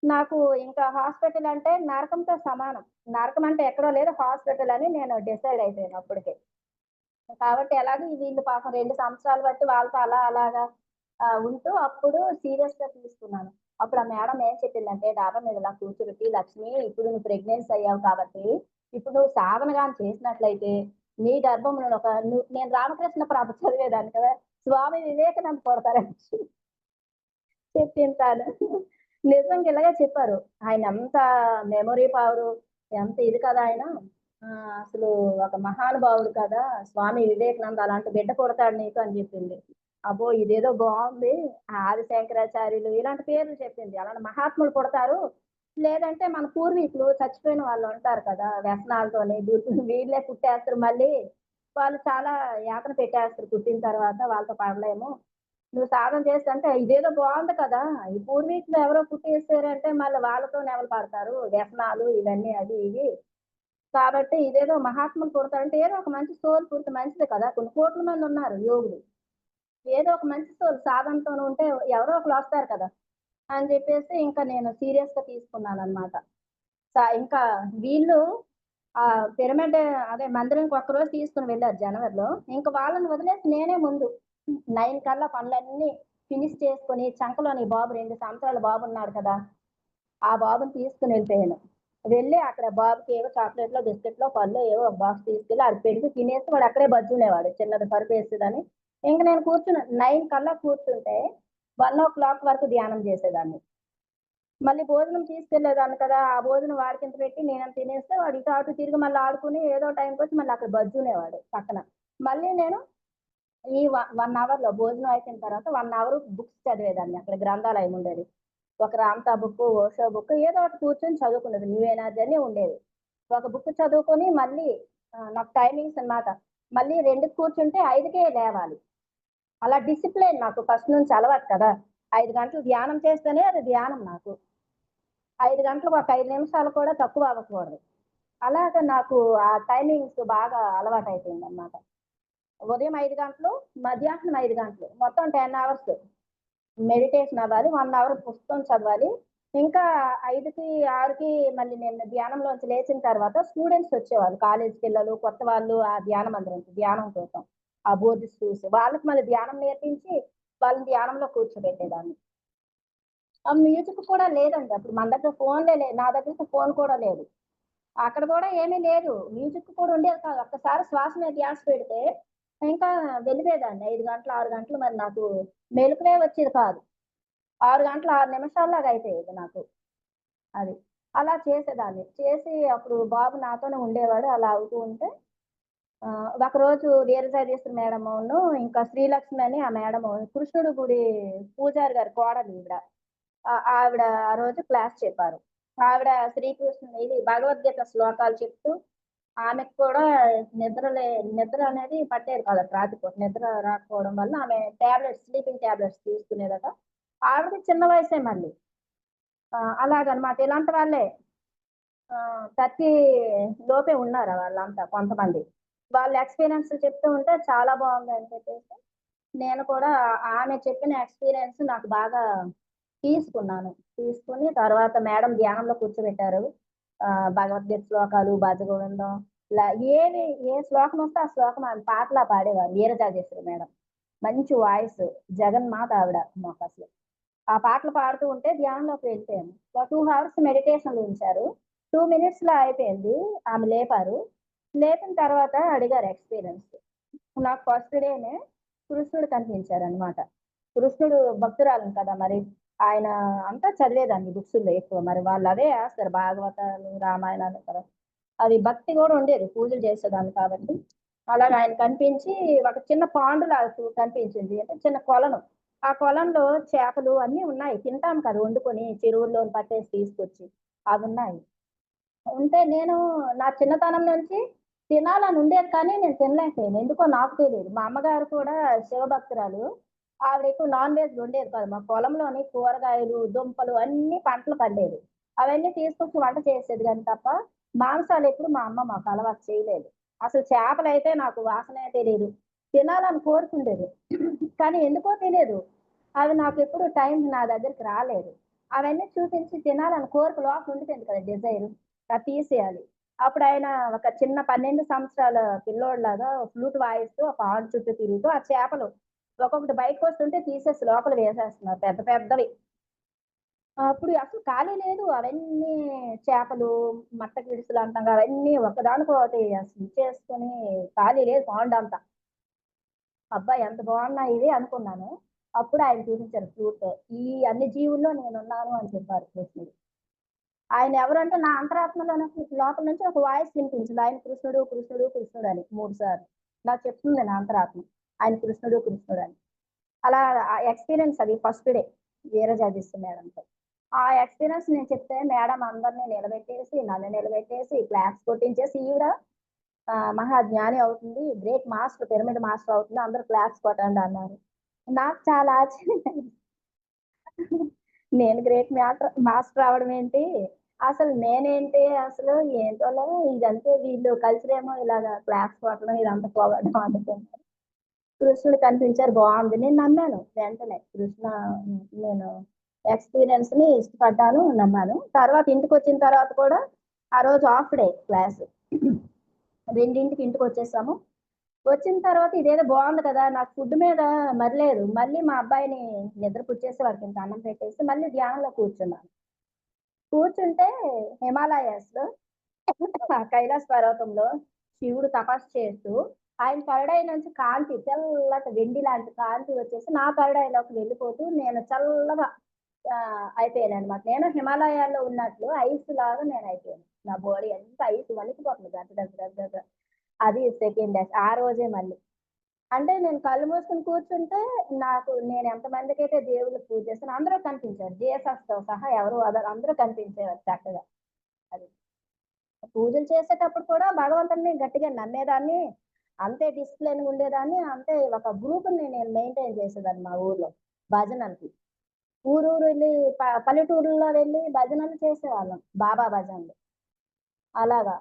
నాకు ఇంకా హాస్పిటల్ అంటే నరకంతో సమానం. నరకం అంటే ఎక్కడో లేదు హాస్పిటల్ అని నేను డిసైడ్ అయిపోయాను అప్పటికే. కాబట్టి ఎలాగో వీళ్ళు పాపం 2 సంవత్సరాలు బట్టి వాళ్ళతో అలాగా ఉంటూ అప్పుడు సీరియస్‌గా తీసుకున్నాను. అప్పుడు ఆ మేడం ఏం చెప్పిందంటే డాబా మీద ఇలా కూర్చోబెట్టి, "లక్ష్మి ఇప్పుడు నువ్వు ప్రెగ్నెన్సీ అయ్యావు కాబట్టి, ఇప్పుడు నువ్వు సాధన గాని చేసినట్లయితే నీ గర్భంలో నేను రామకృష్ణ ప్రభ చదివేదాన్ని కదా! స్వామి వివేకానంద పుడతారని చెప్పింది తాను. నిజంగా ఇలాగే చెప్పారు. ఆయన ఎంత మెమరీ పవరు, ఎంత ఇది కదా ఆయన. అసలు ఒక మహానుభావుడు కదా! స్వామి వివేకానంద అలాంటి బిడ్డ పుడతాడు నీకు అని చెప్పింది. అబ్బో! ఇదేదో బావుంది. ఆదిశంకరాచార్యులు ఇలాంటి పేర్లు చెప్పింది. అలాంటి మహాత్ములు పుడతారు. లేదంటే మన పూర్వీకులు చచ్చిపోయిన వాళ్ళుంటారు కదా! వ్యసనాలతోని వీళ్ళే పుట్టేస్తారు మళ్ళీ. వాళ్ళు చాలా యాతన పెట్టేస్తారు పుట్టిన తర్వాత. వాళ్ళతో పడలేము. నువ్వు సాధన చేస్తంటే ఇదేదో బావుంది కదా! ఈ పూర్వీకులు ఎవరో పుట్టేసారంటే మళ్ళీ వాళ్ళతోని ఎవరు పడతారు? వ్యసనాలు ఇవన్నీ అవి ఇవి. కాబట్టి ఇదేదో మహాత్ములు పుడతారంటే ఏదో ఒక మంచి సోల్ పుడితే మంచిదే కదా! కొన్ని కోట్ల మందున్నారు యోగులు. ఏదో ఒక మంచి సోల్ సాధనతోని ఉంటే ఎవరో ఒకళ్ళొస్తారు కదా! అని జెప్పేసి ఇంకా నేను సీరియస్‌గా తీసుకున్నాననమాట. ఇంకా వీళ్ళు పిరమిడ్ అదే మందిరానికి ఒక్కరోజు తీసుకొని వెళ్లారు జనవరిలో. ఇంక వాళ్ళని వదిలేసి నేనే ముందు 9 కల్లా పనులన్నీ ఫినిష్ చేసుకొని చంకలోని బాబు 2 సంవత్సరాల బాబున్నాడు కదా! ఆ బాబుని తీసుకొని వెళ్ళిపోయాను. వెళ్ళి అక్కడ బాబుకి ఏవో చాక్లెట్‌లో, బిస్కెట్‌లో, పళ్ళో ఏవో ఒక బాక్స్ తీసుకెళ్ళి ఆడికి పెడితే తినేసి వాడు అక్కడే బజ్జునేవాడు. చిన్నది పరుపేసేదని. ఇంక నేను కూర్చున్నా 9 కల్లా కూర్చుంటే 1:00 వరకు ధ్యానం చేసేదాన్ని. మళ్ళీ భోజనం తీసుకెళ్ళేదాన్ని కదా! ఆ భోజనం వాడికింత పెట్టి నేనంత తినేస్తే వాడు ఇటు అటు తిరిగి మళ్ళీ ఆడుకొని ఏదో టైంకొచ్చి మళ్ళీ అక్కడ బజ్జునేవాడు పక్కన. మళ్ళీ నేను ఈ 1 అవర్‌లో భోజనం అయిపోయిన తర్వాత 1 అవర్ బుక్స్ చదివేదాన్ని. అక్కడ గ్రంథాలయం ఉండేది. ఒక రామ్‌తా బుక్కు, ఓషో బుక్కు ఏదో ఒకటి కూర్చొని చదువుకునేది. న్యూ ఎనర్జీ అని ఉండేది. ఒక బుక్ చదువుకొని మళ్ళీ నాకు టైమింగ్స్ అన్నమాట. మళ్ళీ 2కి కూర్చుంటే 5కే లేవాలి. అలా డిసిప్లిన్ నాకు ఫస్ట్ నుంచి అలవాటు కదా! 5 గంటలు ధ్యానం చేస్తేనే అది ధ్యానం నాకు. 5 గంటలకు ఒక 5 నిమిషాలు కూడా తక్కువ అవ్వకూడదు. అలాగా నాకు ఆ టైమింగ్స్ బాగా అలవాటయిపోయిందన్నమాట. ఉదయం 5 గంటలు, మధ్యాహ్నం 5 గంటలు. మొత్తం 10 అవర్స్ మెడిటేషన్ అవ్వాలి. 1 అవర్ పుస్తకం చదవాలి. ఇంకా 5కి, 6కి మళ్ళీ నేను ధ్యానంలోంచి లేచిన తర్వాత స్టూడెంట్స్ వచ్చేవాళ్ళు. కాలేజీ పిల్లలు, కొత్త వాళ్ళు ఆ ధ్యాన మందిరంకి ధ్యానం కోసం. ఆ బోర్డ్స్ చూసి. వాళ్ళకి మళ్ళీ ధ్యానం నేర్పించి వాళ్ళని ధ్యానంలో కూర్చోబెట్టేదాన్ని. ఆ మ్యూజిక్ కూడా లేదండి. అప్పుడు మన దగ్గర ఫోన్‌లే నా దగ్గర ఫోన్ కూడా లేదు. అక్కడ కూడా ఏమీ లేదు. మ్యూజిక్ కూడా ఉండేది కాదు. ఒక్కసారి శ్వాస మీద ధ్యాస పెడితే ఇంకా వెళ్ళిపోయేదాన్ని. 5 గంటలు, 6 గంటలు మరి నాకు మెలుకువే వచ్చేది కాదు. 6 గంటలు 6 నిమిషాల్లాగా అయిపోయేది నాకు. అది. అలా చేసేదాన్ని. చేసి అప్పుడు బాబు నాతోనే ఉండేవాడు. అలా అవుతూ ఉంటే ఒకరోజు వీరజగదీశ్వరి మేడమును, ఇంకా శ్రీలక్ష్మి అని ఆ మేడము కృష్ణుడి గుడి పూజారి గారి కోడలు ఈవిడ. ఆవిడ ఆ రోజు క్లాస్ చెప్పారు. ఆవిడ శ్రీకృష్ణుని ఇది భగవద్గీత శ్లోకాలు చెప్తూ ఆమెకు కూడా నిద్ర అనేది పట్టేది కాదట రాత్రిపూట. నిద్ర రాకపోవడం వల్ల ఆమె స్లీపింగ్ టాబ్లెట్స్ తీసుకునేదట. ఆవిడకి చిన్న వయసే మళ్ళీ. అలాగనమాట. ఇలాంటి వాళ్ళే 30 లోపే ఉన్నారు వాళ్ళంతా కొంతమంది. వాళ్ళ ఎక్స్‌పీరియన్స్ చెప్తూ ఉంటే చాలా బావుందని చెప్పేసి, నేను కూడా ఆమె చెప్పిన ఎక్స్‌పీరియన్స్ నాకు బాగా తీసుకున్నాను. తీసుకొని తర్వాత మేడం ధ్యానంలో కూర్చోబెట్టారు. భగవద్గీత శ్లోకాలు, భజగోవిందం ఇలా ఏ శ్లోకమొస్తే ఆ శ్లోకం ఆమె పాటలా పాడేవారు వీరజాజేశ్వరి మేడం. మంచి వాయిస్ జగన్మాత ఆవిడ మాకసలు. ఆ పాటలు పాడుతూ ఉంటే ధ్యానంలోకి వెళ్ళిపోయాము. ఒక 2 అవర్స్ మెడిటేషన్‌లో ఉంచారు. 2 మినిట్స్‌లో అయిపోయింది. ఆమె లేపారు. లేపిన తర్వాత అడిగారు ఎక్స్‌పీరియన్స్. నాకు ఫస్ట్ డేనే కృష్ణుడు కనిపించారనమాట. కృష్ణుడు భక్తురాలిని కదా మరి. ఆయన అంతా చదివేదాన్ని బుక్సుల్లో ఎక్కువ. మరి వాళ్ళవే ఏస్తారు భాగవతాలు, రామాయణాలు కదా! అది భక్తి గూడా ఉండేది. పూజలు చేసేదాన్ని కాబట్టి. అలాగా ఆయన కనిపించి ఒక చిన్న పాండులాగా కనిపించింది. అంటే చిన్న కొలను. ఆ కొలంలో చేపలు అన్నీ ఉన్నాయి. తింటాం కదా! వండుకొని చెరువుల్లోని పట్టేసి తీసుకొచ్చి. అవున్నాయి. ఉంటే నేను నా చిన్నతనం నుంచి తినాలని ఉండేది కానీ నేను తినలేకపోయాను. ఎందుకో నాకు తెలీదు. మా అమ్మగారు కూడా శివభక్తురాలు. ఆవిడ ఎక్కువ నాన్ వెజ్ వండేది కాదు. మా పొలంలోని కూరగాయలు, దుంపలు అన్నీ పంటలు పండేవి. అవన్నీ తీసుకొచ్చి వంట చేసేది గాని తప్ప, మాంసాలెప్పుడు మా అమ్మ మాకు అలవాటు చేయలేదు. అసలు చేపలైతే నాకు వాసనే తెలీదు. తినాలని కోరుకుండేది. కానీ ఎందుకో తెలియదు. అవి నాకెప్పుడు టైం నా దగ్గరికి రాలేదు. అవన్నీ చూపించి తినాలని కోరిక లోపల ఉండిపోయింది కదా డిజైర్. అది తీసేయాలి. అప్పుడు ఆయన ఒక చిన్న 12 సంవత్సరాల పిల్లోడిలాగా ఫ్లూట్ వాయిస్తూ ఒక ఆడు చుట్టూ తిరుగుతూ ఆ చేపలు ఒక్కొక్కటి బయటకొస్తుంటే తీసేసి లోపల వేసేస్తున్నారు పెద్ద పెద్దవి. అప్పుడు అసలు ఖాళీ లేదు. అవన్నీ చేపలు, మట్ట కిడుసులు అంటాం కదా! అవన్నీ ఒకదానికొకటి అసలు ఇచ్చేసుకొని ఖాళీ లేదు పాండంతా. అబ్బా! ఎంత బాగున్నాయి ఇవి అనుకున్నాను. అప్పుడు ఆయన చూపించారు ఫ్లూట్. ఈ అన్ని జీవుల్లో నేనున్నాను అని చెప్పారు కృష్ణుడు. ఆయన ఎవరంటే నా అంతరాత్మలో నాకు లోపల నుంచి ఒక వాయిస్ వినిపించింది. ఆయన కృష్ణుడు, కృష్ణుడు, కృష్ణుడు అని 3 సార్లు. నాకు చెప్తుంది నా అంతరాత్మ. ఆయన కృష్ణుడు, కృష్ణుడు అని. అలా ఆ ఎక్స్‌పీరియన్స్ అది ఫస్ట్ డే వీరజాజి మేడంతో. ఆ ఎక్స్‌పీరియన్స్ నేను చెప్తే మేడం అందరిని నిలబెట్టేసి, నన్ను నిలబెట్టేసి క్లాప్స్ కొట్టించేసి ఈవిడ మహా జ్ఞాని అవుతుంది. గ్రేట్ మాస్టర్ పిరమిడ్ మాస్టర్ అవుతుంది. అందరూ క్లాప్స్ కొట్టండి అన్నారు. నాకు చాలా ఆశ్చర్యం. నేను గ్రేట్ మాస్టర్ అవ్వడం ఏంటి? అసలు నేనేంటి అసలు ఏంటోలే ఇదంతే వీళ్ళు కల్చరేమో ఇలాగా క్లాప్స్ కొట్టడం ఇదంతా పొగడం అనుకున్నాను. కృష్ణుడు కనిపించారు బావుంది. నేను నమ్మాను వెంటనే. నేను ఎక్స్‌పీరియన్స్‌ని ఇష్టపడ్డాను, నమ్మాను. తర్వాత ఇంటికొచ్చిన తర్వాత కూడా ఆ రోజు హాఫ్ డే క్లాసు. 2కి ఇంటికొచ్చేసాము. వచ్చిన తర్వాత ఇదేదో బావుంది కదా! నాకు ఫుడ్ మీద మరిలేదు. మళ్ళీ మా అబ్బాయిని నిద్ర పుచ్చేసి వాడికింత అన్నం పెట్టేసి మళ్ళీ ధ్యానంలో కూర్చున్నాను. కూర్చుంటే హిమాలయాస్‌లో ఆ కైలాస పర్వతంలో శివుడు తపస్సు చేస్తూ ఆయన పరడై నుంచి కాంతి తెల్లటి వెండి లాంటి కాంతి వచ్చేసి నా పరడైలోకి వెళ్ళిపోతూ నేను చల్లగా అయిపోయాననమాట. నేను హిమాలయాల్లో ఉన్నట్లు ఐస్ లాగా నేనయిపోయాను. నా బాడీ అంతా ఐస్ వణికిపోతుంది గజ గజ గజ గజ. అది సెకండ్ డే. ఆ రోజే మళ్ళీ. అంటే నేను కళ్ళు మూసుకొని కూర్చుంటే నేను ఎంతమందికైతే దేవుళ్ళకి పూజ చేస్తానో అందరూ కనిపించారు. జీసస్‌తో సహా ఎవరు అందరూ కనిపించేవారు చక్కగా. అది. పూజలు చేసేటప్పుడు కూడా భగవంతుడిని గట్టిగా నమ్మేదాన్ని. అంతే డిసిప్లిన్‌గా ఉండేదాన్ని. అంతే ఒక గ్రూప్‌ని నేను మెయింటైన్ చేసేదాన్ని మా ఊర్లో భజనలకి. ఊరూరు వెళ్లి పల్లెటూరుల్లో వెళ్లి భజనలు చేసేవాళ్ళం. బాబా భజనలు. అలాగా.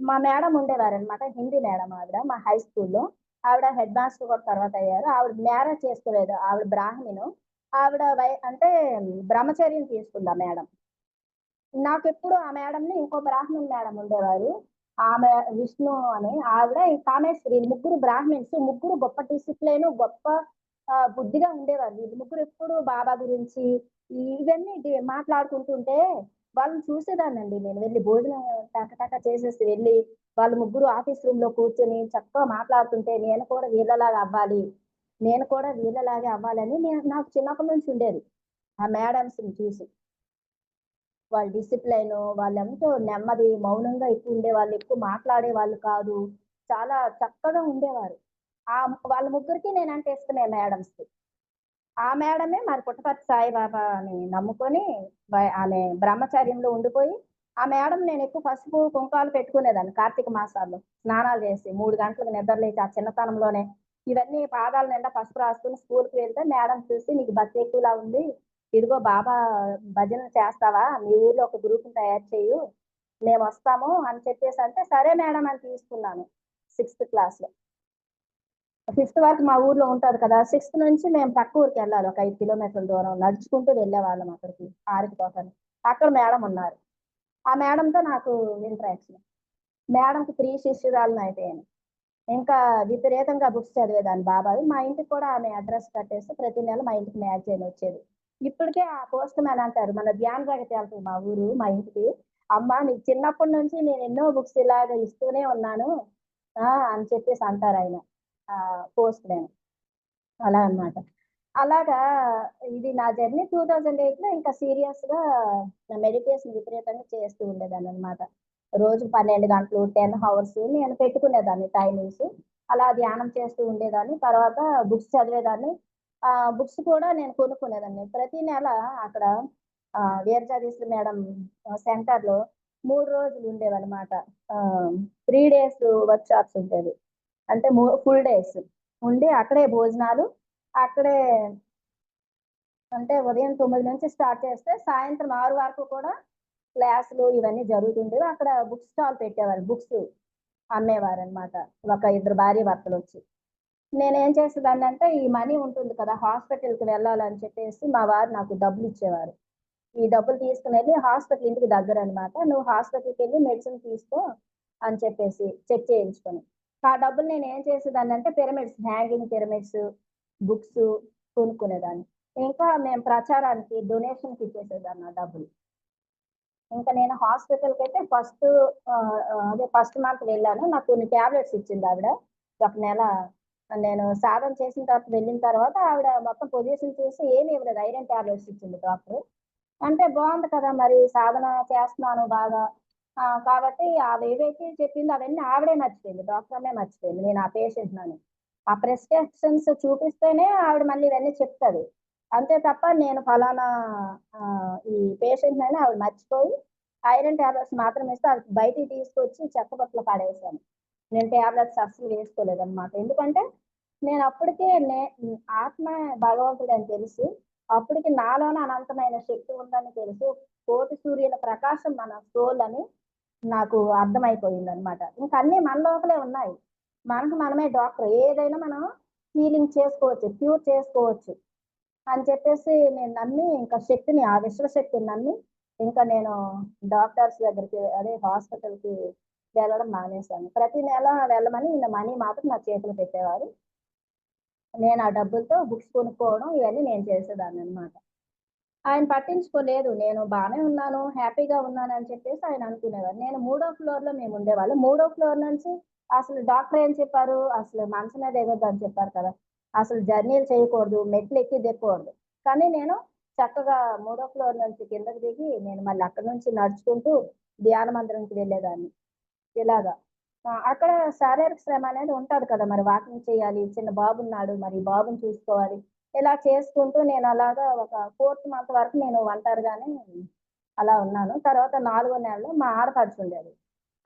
మా మేడం ఉండేవారనమాట. హిందీ మేడం ఆవిడ మా హై స్కూల్‌లో. ఆవిడ హెడ్ మాస్టర్ కూడా తర్వాత అయ్యారు. ఆవిడ మ్యారేజ్ చేసుకోలేదు. ఆవిడ బ్రాహ్మిను. ఆవిడ అంటే బ్రహ్మచర్యం తీసుకుంది ఆ మేడం. నాకెప్పుడు ఆ మేడంని ఇంకో బ్రాహ్మణ్ మేడం ఉండేవారు. ఆమె విష్ణు అని ఆవిడ, ఈ కామేశ్వరి వీళ్ళు ముగ్గురు బ్రాహ్మిన్స్. ముగ్గురు గొప్ప డిసిప్లిన్, గొప్ప బుద్ధిగా ఉండేవారు. వీళ్ళు ముగ్గురు ఎప్పుడు బాబా గురించి ఇవన్నీ మాట్లాడుకుంటుంటే వాళ్ళని చూసేదాన్నండి నేను. వెళ్లి భోజనం టక టక చేసేసి వెళ్లి వాళ్ళు ముగ్గురు ఆఫీస్ రూమ్‌లో కూర్చొని చక్కగా మాట్లాడుతుంటే నేను కూడా వీళ్ళలాగా అవ్వాలి. నేను కూడా వీళ్ళలాగే అవ్వాలని నాకు చిన్నప్పటి నుంచి ఉండేది. ఆ మేడమ్స్‌ని చూసి. వాళ్ళ డిసిప్లైను, వాళ్ళెంతో నెమ్మది, మౌనంగా ఎక్కువ ఉండేవాళ్ళు. ఎక్కువ మాట్లాడేవాళ్ళు కాదు. చాలా చక్కగా ఉండేవారు. వాళ్ళ ముగ్గురికి నేనంటే ఇష్టమే మేడమ్స్‌కి. ఆ మేడమే మరి పుట్టపర్తి సాయిబాబాని నమ్ముకొని ఆమె బ్రహ్మచర్యంలో ఉండిపోయి, ఆ మేడం నేనెక్కువ పసుపు, కుంకాలు పెట్టుకునేదాన్ని కార్తీక మాసాల్లో. స్నానాలు చేసి 3 గంటలకు నిద్ర లేచి ఆ చిన్నతనంలోనే ఇవన్నీ పాదాల నిండా పసుపు రాసుకొని స్కూలుకి వెళ్తే మేడం చూసి, "నీకు భక్తి ఎక్కువలా ఉంది. ఇదిగో బాబా భజనలు చేస్తావా? మీ ఊర్లో ఒక గ్రూప్‌ని తయారు చెయ్యు. మేమొస్తాము" అని చెప్పేసంటే, సరే మేడం అని తీసుకున్నాను. 6థ్ క్లాస్‌లో. 5థ్ వరకు మా ఊర్లో ఉంటది కదా! 6థ్ నుంచి మేము పక్క ఊరికెళ్ళాలి. ఒక 5 కిలోమీటర్ల దూరం. నడుచుకుంటూ వెళ్ళేవాళ్ళం అక్కడికి. ఆరికతోటని. అక్కడ మేడం ఉన్నారు. ఆ మేడంతో నాకు ఇంటరాక్షన్. మేడంకి 3 శిష్యురాలిని అయిపోయాను. ఇంకా విపరీతంగా బుక్స్ చదివేదాన్ని బాబావి. మా ఇంటికి కూడా ఆమె అడ్రెస్ కట్టేసి ప్రతి నెల మా ఇంటికి మ్యాగజైన్ వచ్చేది. ఇప్పటికే ఆ పోస్ట్ మ్యాన్ అంటారు. మన ధ్యాన జగతి ఎళ్తది మా ఊరు, మా ఇంటికి. "అమ్మా! నీకు చిన్నప్పటి నుంచి నేను ఎన్నో బుక్స్ ఇలాగ ఇస్తూనే ఉన్నాను" అని చెప్పేసి అంటారాయన. Post man. అలా అన్నమాట. అలాగా ఇది నా జర్నీ 2008లో ఇంకా సీరియస్‌గా మెడిటేషన్ విపరీతంగా చేస్తూ ఉండేదాన్ననమాట. రోజుకి 12 గంటలు, 10 హవర్స్ నేను పెట్టుకునేదాన్ని టైమింగ్స్. అలా ధ్యానం చేస్తూ ఉండేదాన్ని. తర్వాత బుక్స్ చదివేదాన్ని. బుక్స్ కూడా నేను కొనుక్కునేదాన్ని. ప్రతి నెల అక్కడ వీరజాదీశ్వరి మేడం సెంటర్‌లో 3 రోజులు ఉండేవన్నమాట. 3 డేస్ వర్క్‌షాప్స్ ఉండేవి. అంటే ఫుల్ డేస్. ఉండి అక్కడే భోజనాలు, అక్కడే అంటే ఉదయం 9 నుంచి స్టార్ట్ చేస్తే సాయంత్రం 6 వరకు కూడా క్లాసులు ఇవన్నీ జరుగుతుండేవి. అక్కడ బుక్ స్టాల్ పెట్టేవారు. బుక్స్ అమ్మేవారనమాట. ఒక ఇద్దరు భార్యాభర్తలొచ్చి. నేనేం చేసేదాన్నంటే ఈ మనీ ఉంటుంది కదా! హాస్పిటల్‌కి వెళ్ళాలని చెప్పేసి మా వారు నాకు డబ్బులిచ్చేవారు. ఈ డబ్బులు తీసుకొనెళ్ళి హాస్పిటల్ ఇంటికి దగ్గరనమాట. "నువ్వు హాస్పిటల్‌కెళ్ళి మెడిసిన్ తీసుకో" అని చెప్పేసి చెక్ చేయించుకొని. ఆ డబ్బులు నేనేం చేసేదాన్నంటే పిరమిడ్స్, హ్యాంగింగ్ పిరమిడ్స్, బుక్సు కొనుక్కునేదాన్ని. ఇంకా మేము ప్రచారానికి డొనేషన్‌కి ఇచ్చేసేదాన్ని ఆ డబ్బులు. ఇంకా నేను హాస్పిటల్‌కైతే ఫస్ట్ మంత్ వెళ్ళాను. నాకు కొన్ని టాబ్లెట్స్ ఇచ్చిందావిడ. ఒక నెల నేను సాధన చేసిన తర్వాత వెళ్ళిన తర్వాత ఆవిడ మొత్తం పొజిషన్ చూసి ఏమి ఇవ్వలేదు. ఐరన్ టాబ్లెట్స్ ఇచ్చింది డాక్టరు. అంటే బావుంది కదా! మరి సాధన చేస్తున్నాను బాగా. కాబట్టి అవేవైతే చెప్పిందో అవన్నీ ఆవిడే మర్చిపోయింది. డాక్టరమ్మే మర్చిపోయింది. నేను ఆ పేషెంట్‌నని. ఆ ప్రిస్క్రిప్షన్స్ చూపిస్తేనే ఆవిడ మళ్ళీ ఇవన్నీ చెప్తది. అంతే తప్ప నేను ఫలానా ఈ పేషెంట్‌నని ఆవిడ మర్చిపోయి ఐరన్ టాబ్లెట్స్ మాత్రం ఇస్తే అవి బయటికి తీసుకొచ్చి చెత్తబుట్టలో పడేశాను. నేను టాబ్లెట్స్ అస్సలు వేసుకోలేదనమాట. ఎందుకంటే నేనప్పటికే ఆత్మ భగవంతుడని తెలుసు. అప్పటికి నాలోన అనంతమైన శక్తి ఉందని తెలుసు. కోటి సూర్యుల ప్రకాశం మన సోల్ అని నాకు అర్థమైపోయిందనమాట. ఇంక అన్నీ మన లోపలే ఉన్నాయి. మనకు మనమే డాక్టర్. ఏదైనా మనం హీలింగ్ చేసుకోవచ్చు. క్యూర్ చేసుకోవచ్చు. అని చెప్పేసి నేను నమ్మి ఇంకా శక్తిని ఆ విశ్వశక్తిని నమ్మి ఇంకా నేను డాక్టర్స్ దగ్గరికి అదే హాస్పిటల్‌కి వెళ్ళడం మానేశాను. ప్రతి నెల వెళ్ళమని మనీ మాత్రం నా చేతిలో పెట్టేవారు. నేను ఆ డబ్బులతో బుక్స్ కొనుక్కోవడం ఇవన్నీ నేను చేసేదాన్ననమాట. ఆయన పట్టించుకోలేదు. నేను బానే ఉన్నాను, హ్యాపీగా ఉన్నానని చెప్పేసి ఆయన అనుకునేవారు. నేను మూడో ఫ్లోర్‌లో మేముండేవాళ్ళం. మూడో ఫ్లోర్ నుంచి అసలు డాక్టర్ ఏం చెప్పారు? అసలు మంచం మీద ఎగొద్దని చెప్పారు కదా! అసలు జర్నీలు చేయకూడదు, మెట్లెక్కి దిగకూడదు. కానీ నేను చక్కగా మూడో ఫ్లోర్ నుంచి కిందకి దిగి నేను మళ్ళీ అక్కడి నుంచి నడుచుకుంటూ ధ్యాన మందిరంకి వెళ్ళేదాన్ని. ఇలాగా. అక్కడ శారీరక శ్రమ అనేది ఉంటది కదా! మరి వాకింగ్ చేయాలి. చిన్న బాబున్నాడు. మరి బాబుని చూసుకోవాలి. ఇలా చేసుకుంటూ నేను అలాగా ఒక ఫోర్త్ మంత్ వరకు నేను ఒంటరిగానే అలా ఉన్నాను. తర్వాత నాలుగో నెలలో మా ఆడపడుచుండేది.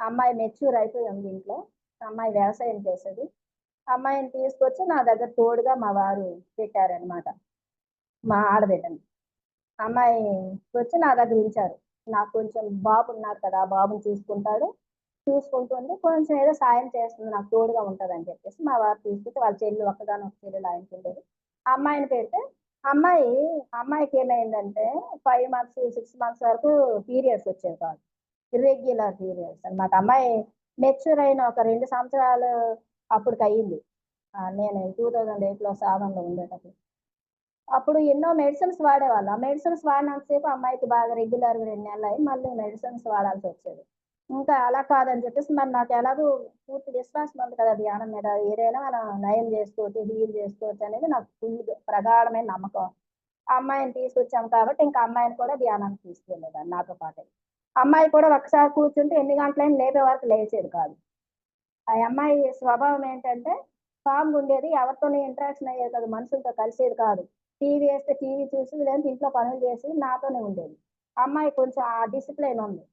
అమ్మాయి మెచ్యూర్ అయిపోయి ఉంది ఇంట్లో. అమ్మాయి వ్యవసాయం చేసేది. అమ్మాయిని తీసుకొచ్చి నా దగ్గర తోడుగా మా వారు పెట్టారనమాట. మా ఆడబిడ్డని. అమ్మాయి వచ్చి నా దగ్గర ఉంచారు. నాకు కొంచెం బాబున్నాడు కదా! ఆ బాబుని చూసుకుంటాడు. చూసుకుంటుంది. కొంచెం ఏదో సాయం చేస్తుంది. నాకు తోడుగా ఉంటదని చెప్పేసి మా వారు తీసుకొచ్చి వాళ్ళ చెల్లి ఒక్కగానొక చెల్లెలు ఆయనకుండేది. ఆ అమ్మాయిని పెడితే అమ్మాయి అమ్మాయికేమైందంటే 5 మంత్స్, 6 మంత్స్ వరకు పీరియడ్స్ వచ్చేవి కాదు. ఇర్రెగ్యులర్ పీరియడ్స్ అన్నమాట. అమ్మాయి మెచ్యూర్ అయిన ఒక 2 సంవత్సరాలు అప్పటికయింది. నేను 2008లో సాధనలో ఉండేటప్పుడు. అప్పుడు ఎన్నో మెడిసిన్స్ వాడేవాళ్ళం. ఆ మెడిసిన్స్ వాడినంత సేపు అమ్మాయికి బాగా రెగ్యులర్‌గా 2 నెలలయి మళ్ళీ మెడిసిన్స్ వాడాల్సొచ్చేది. ఇంకా అలా కాదని చెప్పేసి మరి నాకు ఎలాగో పూర్తి విశ్వాసం ఉంది కదా ధ్యానం మీద. ఏదైనా మనం నయం చేసుకోవచ్చు, హీల్ చేసుకోవచ్చు అనేది నాకు ప్రగాఢమైన నమ్మకం. ఆ అమ్మాయిని తీసుకొచ్చాం కాబట్టి ఇంకా అమ్మాయిని కూడా ధ్యానానికి తీసుకెళ్ళేదాన్ని నాతో పాటే. అమ్మాయి కూడా ఒక్కసారి కూర్చుంటే ఎన్ని గంటలైనా లేపే వరకు లేచేది కాదు. ఆ అమ్మాయి స్వభావం ఏంటంటే కామ్‌గుండేది. ఎవరితోని ఇంటరాక్షన్ అయ్యేది కాదు. మనుషులతో కలిసేది కాదు. టీవీ ఏస్తే టీవీ చూసి లేదంటే ఇంట్లో పనులు చేసి నాతోనే ఉండేది. అమ్మాయి కొంచెం ఆ డిసిప్లిన్ ఉంది.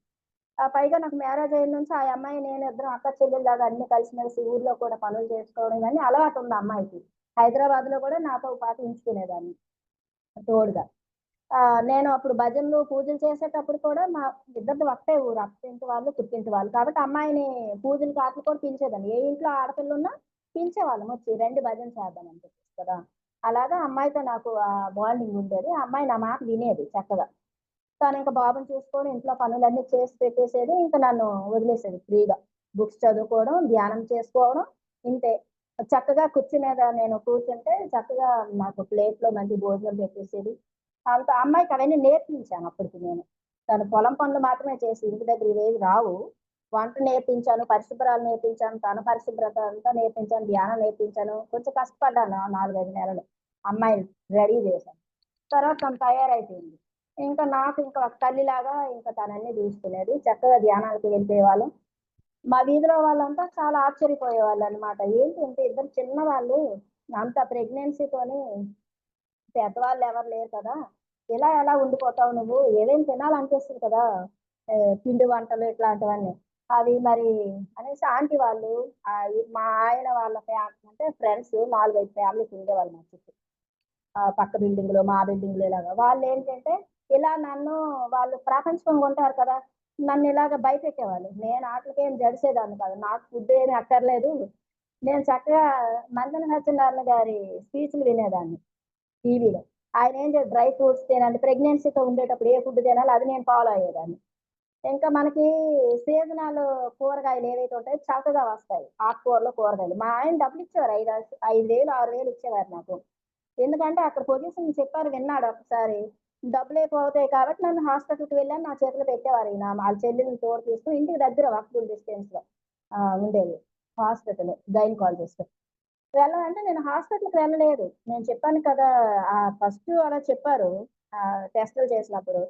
పైగా నాకు మ్యారేజ్ అయిన నుంచి ఆ అమ్మాయి నేను ఇద్దరం అక్క చెల్లెల్లాగా అన్నీ కలిసిమెలిసి ఊర్లో కూడా పనులు చేసుకోవడం ఇవన్నీ అలవాటుంది ఆ అమ్మాయికి. హైదరాబాద్‌లో కూడా నాతో పాటు ఉంచుకునేదాన్ని తోడుగా. నేను అప్పుడు భజనలు, పూజలు చేసేటప్పుడు కూడా మా ఇద్దరిది ఒకటే ఊరు. అత్తింటి వాళ్ళు, పుట్టింటి వాళ్ళు. కాబట్టి అమ్మాయిని పూజలకి ఆటిలకి కూడా పిలిచేదాన్ని. ఏ ఇంట్లో ఆడపిల్లున్నా పిలిచేవాళ్ళం వచ్చి రండి భజన చేద్దాం అని చెప్పేసి కదా! అలాగా అమ్మాయితో నాకు బాండింగ్ ఉండేది. ఆ అమ్మాయి నా మాట వినేది చక్కగా. తనింక బాబుని చూసుకొని ఇంట్లో పనులన్నీ చేసి పెట్టేసేది. ఇంక నన్ను వదిలేసేది ఫ్రీగా. బుక్స్ చదువుకోవడం, ధ్యానం చేసుకోవడం ఇంతే. చక్కగా కుర్చీ మీద నేను కూర్చుంటే చక్కగా నాకు ప్లేట్‌లో మంచి భోజనం పెట్టేసేది. అంత అమ్మాయికి అవన్నీ నేర్పించాను అప్పటికి నేను. తను పొలం పనులు మాత్రమే చేసి ఇంటి దగ్గర ఇవేవి రావు. వంట నేర్పించాను, పరిశుభ్రాలు నేర్పించాను, తన పరిశుభ్రత అంతా నేర్పించాను, ధ్యానం నేర్పించాను. కొంచెం కష్టపడ్డాను ఆ 4, 5 నెలలు. అమ్మాయిని రెడీ చేశాను. తర్వాత తను తయారైపోయింది. ఇంకా నాకు ఇంకా ఒక తల్లిలాగా ఇంకా తనన్నీ చూసుకునేది. చక్కగా ధ్యానాలకు వెళ్ళిపోయేవాళ్ళం. మా వీధిలో వాళ్ళంతా చాలా ఆశ్చర్యపోయేవాళ్ళనమాట. ఏంటి ఇంత ఇద్దరు చిన్నవాళ్ళు అంత ప్రెగ్నెన్సీతోని పెద్దవాళ్ళెవరు లేరు కదా! ఇలా ఎలా ఉండిపోతావు నువ్వు? ఏదైనా తినాలనిపిస్తది కదా! పిండి వంటలు ఇట్లాంటివన్నీ. అవి మరి అనేసి ఆంటీ వాళ్ళు మా ఆయన వాళ్ళ అంటే ఫ్రెండ్స్ 4, 5 ఫ్యామిలీస్ ఉండేవాళ్ళు మా చుట్టూ. పక్క బిల్డింగ్‌లో, మా బిల్డింగ్‌లో ఇలాగా. వాళ్ళేంటంటే, ఇలా నన్ను వాళ్ళు ప్రాపంచికంగా ఉంటారు కదా! నన్ను ఇలాగ భయపెట్టేవాళ్ళు. నేను ఆటిలకేం జడిసేదాన్ని కాదు. నాకు ఫుడ్ ఏమి అక్కర్లేదు. నేను చక్కగా మంతెన సత్యనారాయణ గారి స్పీచ్‌లు వినేదాన్ని టీవీలో. ఆయన ఏం డ్రై ఫ్రూట్స్ తినండి, ప్రెగ్నెన్సీతో ఉండేటప్పుడు ఏ ఫుడ్ తినాలో అది నేను ఫాలో అయ్యేదాన్ని. ఇంకా మనకి సీజనల్ కూరగాయలు ఏవైతే ఉంటాయో చక్కగా వస్తాయి. ఆకుకూరలు, కూరగాయలు. మా ఆయన డబ్బులిచ్చేవారు. 5,000, 6,000 ఇచ్చేవారు నాకు. ఎందుకంటే అక్కడ పొజిషన్ చెప్పారు విన్నాడు ఒకసారి. డబ్బులెక్కువ అవుతాయి కాబట్టి నన్ను హాస్పిటల్‌కి వెళ్ళాను. నా చేతిలో పెట్టేవారు ఈయన. ఆళ్ళ చెల్లెల్ని తోడు తీసుకొని ఇంటికి దగ్గర వాకబుల్ డిస్టెన్స్‌లో ఉండేది హాస్పిటల్ గైనకాలజిస్ట్. వెళ్ళాలంటే నేను హాస్పిటల్‌కి వెళ్ళలేదు. నేను చెప్పాను కదా! ఫస్ట్ అలా చెప్పారు. టెస్టులు చేసినప్పుడు,